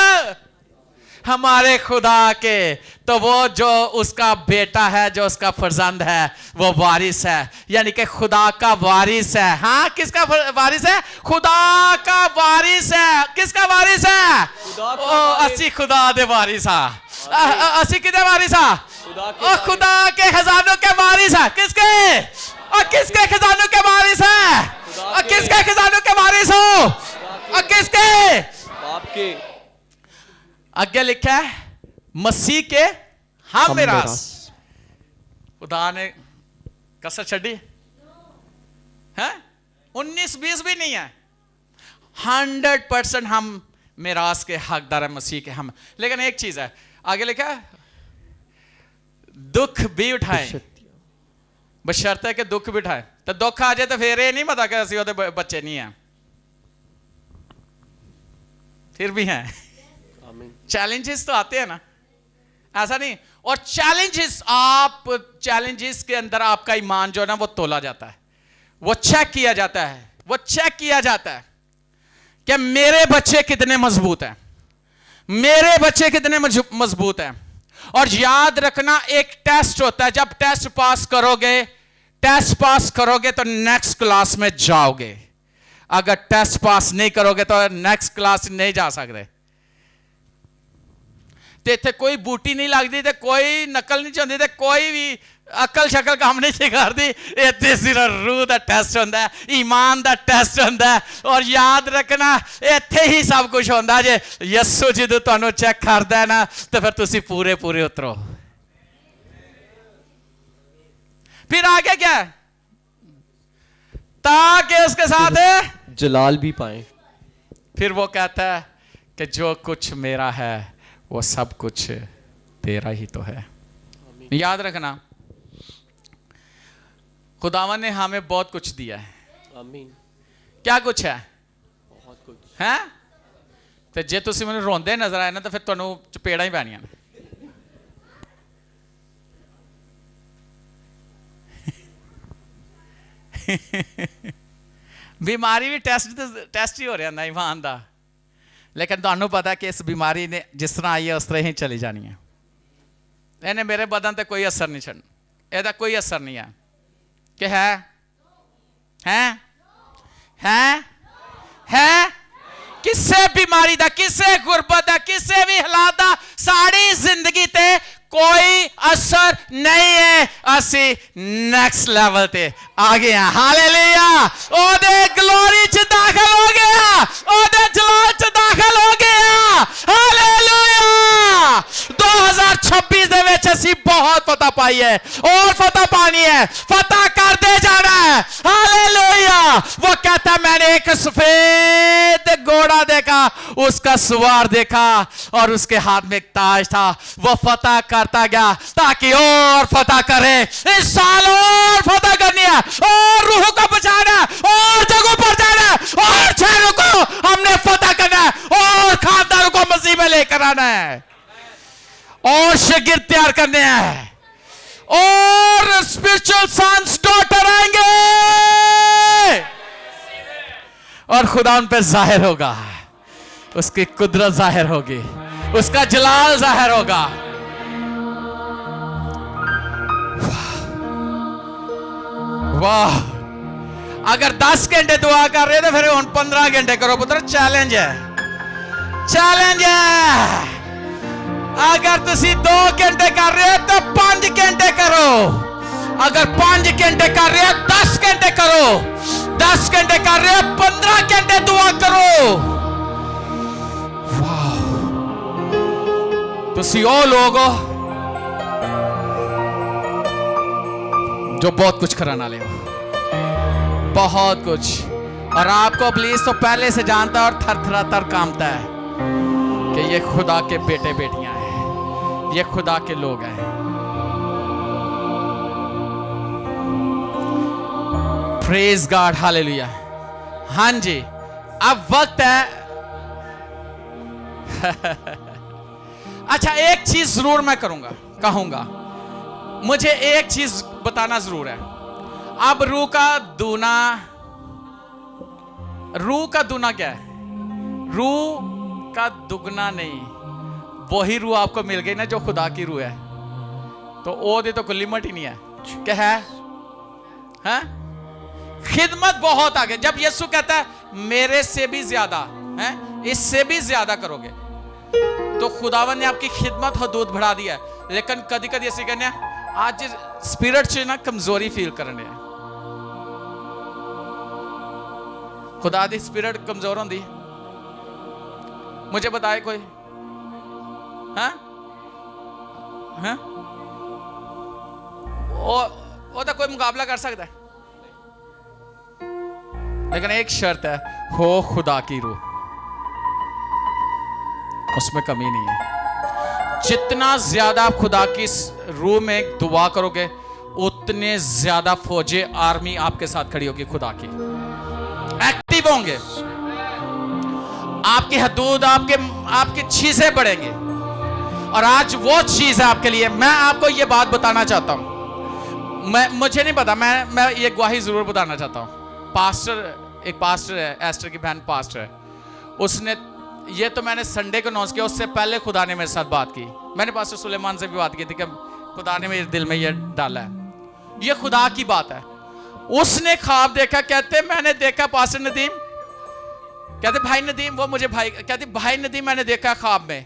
हमारे खुदा के। तो वो जो उसका बेटा है, जो उसका फर्जंद है, वो वारिस है, यानी कि खुदा का वारिस है। हाँ, किसका वारिस है? खुदा का वारिस है। किसका वारिस है? असी खुदा दे वारिस है। असी किदे वारिस है? खुदा के खजानों के वारिस है। किसके? और किसके खजानों के वारिस है? और किसके खजानों के वारिस हो? और किसके? आपके। आगे लिखा है मसीह के हम मिरास। खुदा ने कसर छड़ी है? 19-20 भी नहीं है, 100% हम मिरास के हकदार है, मसीह के हम। लेकिन एक चीज है, आगे लिखा है दुख भी उठाए, बशर्ते कि दुख भी उठाए। तो दुख आ जाए तो फिर ये नहीं पता कि असि ओदे बच्चे नहीं है, फिर भी हैं। चैलेंजेस तो आते हैं ना, ऐसा नहीं। और चैलेंजेस के अंदर आपका ईमान जो है ना, वो तोला जाता है, वो चेक किया जाता है, वो चेक किया जाता है कि मेरे बच्चे कितने मजबूत हैं, मेरे बच्चे कितने मजबूत हैं। और याद रखना, एक टेस्ट होता है, जब टेस्ट पास करोगे तो नेक्स्ट क्लास में जाओगे। अगर टेस्ट पास नहीं करोगे तो नेक्स्ट क्लास नहीं जा सकते। ते इत्थे कोई बूटी नहीं लगती, ते कोई नकल नहीं चाहती, ते कोई भी अकल शकल काम नहीं सिखाती। इत्थे सिर्फ रूह का टेस्ट होता है, ईमान का टेस्ट होता है। और याद रखना, इत्थे ही सब कुछ होता जे यस्सु जो तुहानू चेक करता है ना, तो फिर तुसी पूरे पूरे उतरो। फिर आगे क्या है? ताकि उसके साथ जलाल भी पाए। फिर वो कहता है कि जो कुछ मेरा है वो सब कुछ तेरा ही तो है। याद रखना, खुदावन ने हमें बहुत कुछ दिया है। आमीन। क्या कुछ है? बहुत कुछ है। तो जे तुसी मैनू रोंदे नजर आए ना, तो फिर तुहानू चपेड़ा ही पैनियां। बीमारी भी टेस्ट ही हो रहा है ईमान दा। लेकिन तुहानू पता कि इस बीमारी ने जिस तरह आई है उस तरह ही चली जानी है। इन्हें मेरे बदन ते कोई असर नहीं छड़ना, ਇਹਦਾ कोई असर नहीं है। कि है किसे बीमारी दा, किसे गुरबत दा, किसे भी हालात दा साड़ी जिंदगी ते कोई असर नहीं है। असी नेक्स्ट लेवल ते आ गए हैं। हालेलुया। ओदे ग्लोरी च दाखिल हो गया, ओदे जलाल च दाखिल हो गया। हालेलुया। 2026 दे विच असी बहुत फतह पाई है और फतह पानी है, फतह करते जाना है। हालेलुया। वो कहता मैंने एक सफेद घोड़ा देखा, उसका सवार देखा और उसके हाथ में एक ताज था। वो फतह करता गया ताकि और फतह करे। इस साल और फतह करनी है, और रूह को बचाना है, और जगहों पर जाना है, और शहरों को हमने फतह करना है, और खानदानों को मसीह में लेकर आना है, और शागिर्द तैयार करने हैं, और स्पिरिचुअल सन्स डॉटर आएंगे और खुदा उन पे जाहिर होगा, उसकी कुदरत जाहिर होगी, उसका जलाल जाहिर होगा। वाह। अगर 10 घंटे दुआ कर रहे हो तो फिर 15 घंटे करो पुत्र। चैलेंज है, चैलेंज है। अगर तुसी 2 घंटे कर रहे हो तो 5 घंटे करो। अगर 5 घंटे कर रहे हो 10 घंटे करो, 10 घंटे कर रहे हो 15 घंटे दुआ करो। वाह, तुसी ओ लोग हो जो बहुत कुछ कराने वाले हो, बहुत कुछ। और आपको इब्लीस तो पहले से जानता है और थर-थर कांपता है कि ये खुदा के बेटे बेटियां हैं, ये खुदा के लोग हैं। Praise God, hallelujah. हाँ जी, अब वक्त है अच्छा, एक चीज जरूर मैं कहूंगा, मुझे एक चीज बताना जरूर है। अब रूह का दूना क्या है? रूह का दुगना नहीं, वही रूह आपको मिल गई ना जो खुदा की रूह है, तो ओदे तो कोई लिमिट ही नहीं है। क्या है? हाँ? खिदमत बहुत आगे। जब यीशु कहता है मेरे से भी ज्यादा है, इससे भी ज्यादा करोगे, तो खुदावन ने आपकी खिदमत हदूद बढ़ा दिया है। लेकिन कदी कदी ऐसे कहने आज स्पिरिट च ना कमजोरी फील करने, खुदा दी स्पिरिट कमजोर होंदी। मुझे बताए कोई? हाँ हाँ, वो तो कोई मुकाबला कर सकता है, लेकिन एक शर्त है, हो खुदा की रूह, उसमें कमी नहीं है। जितना ज्यादा आप खुदा की रूह में दुआ करोगे, उतने ज्यादा फौजे आर्मी आपके साथ खड़ी होगी, खुदा की एक्टिव होंगे, आपकी हदूद, आपकी चीजें बढ़ेंगे। और आज वो चीज है आपके लिए। मैं आपको ये बात बताना चाहता हूं, मुझे नहीं पता, मैं ये गवाही जरूर बताना चाहता हूं। एक पास्टर है, एस्टर की बहन पास्टर है, उसने ये तो मैंने संडे को अनाउंस किया, उससे पहले खुदा ने मेरे साथ बात की। मैंने पास्टर सुलेमान से भी बात की थी कि खुदा ने मेरे दिल में ये डाला है, ये खुदा की बात है। उसने ख्वाब देखा, कहते मैंने देखा पास्टर नदीम, कहते भाई नदीम, वो मुझे भाई कहते भाई नदीम, मैंने देखा ख्वाब में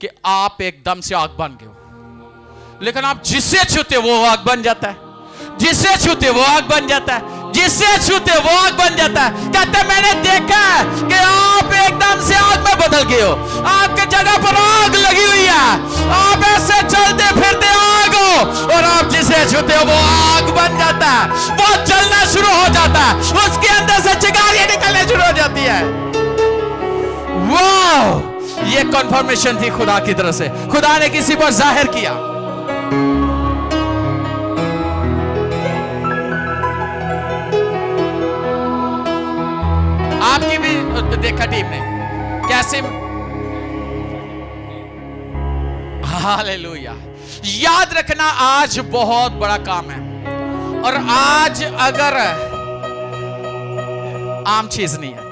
कि आप एकदम से आग बन गए हो, लेकिन आप जिसे छूते वो आग बन जाता है, जिसे छूते वो आग बन जाता है, जिसे छूते वो आग बन जाता है। कहते मैंने देखा कि आप एकदम से आग में बदल गए हो, आपके जगह पर आग लगी हुई है, आप ऐसे चलते फिरते आग हो, और आप जिसे छूते हो वो आग बन जाता है, वो जलना शुरू हो जाता है, उसके अंदर से चिंगारियां निकलने शुरू हो जाती है। वाह, ये कन्फर्मेशन थी खुदा की तरफ से, खुदा ने किसी पर जाहिर किया। आपकी भी देखा टीम ने कैसे। हालेलुया। याद रखना, आज बहुत बड़ा काम है, और आज अगर आम चीज नहीं है,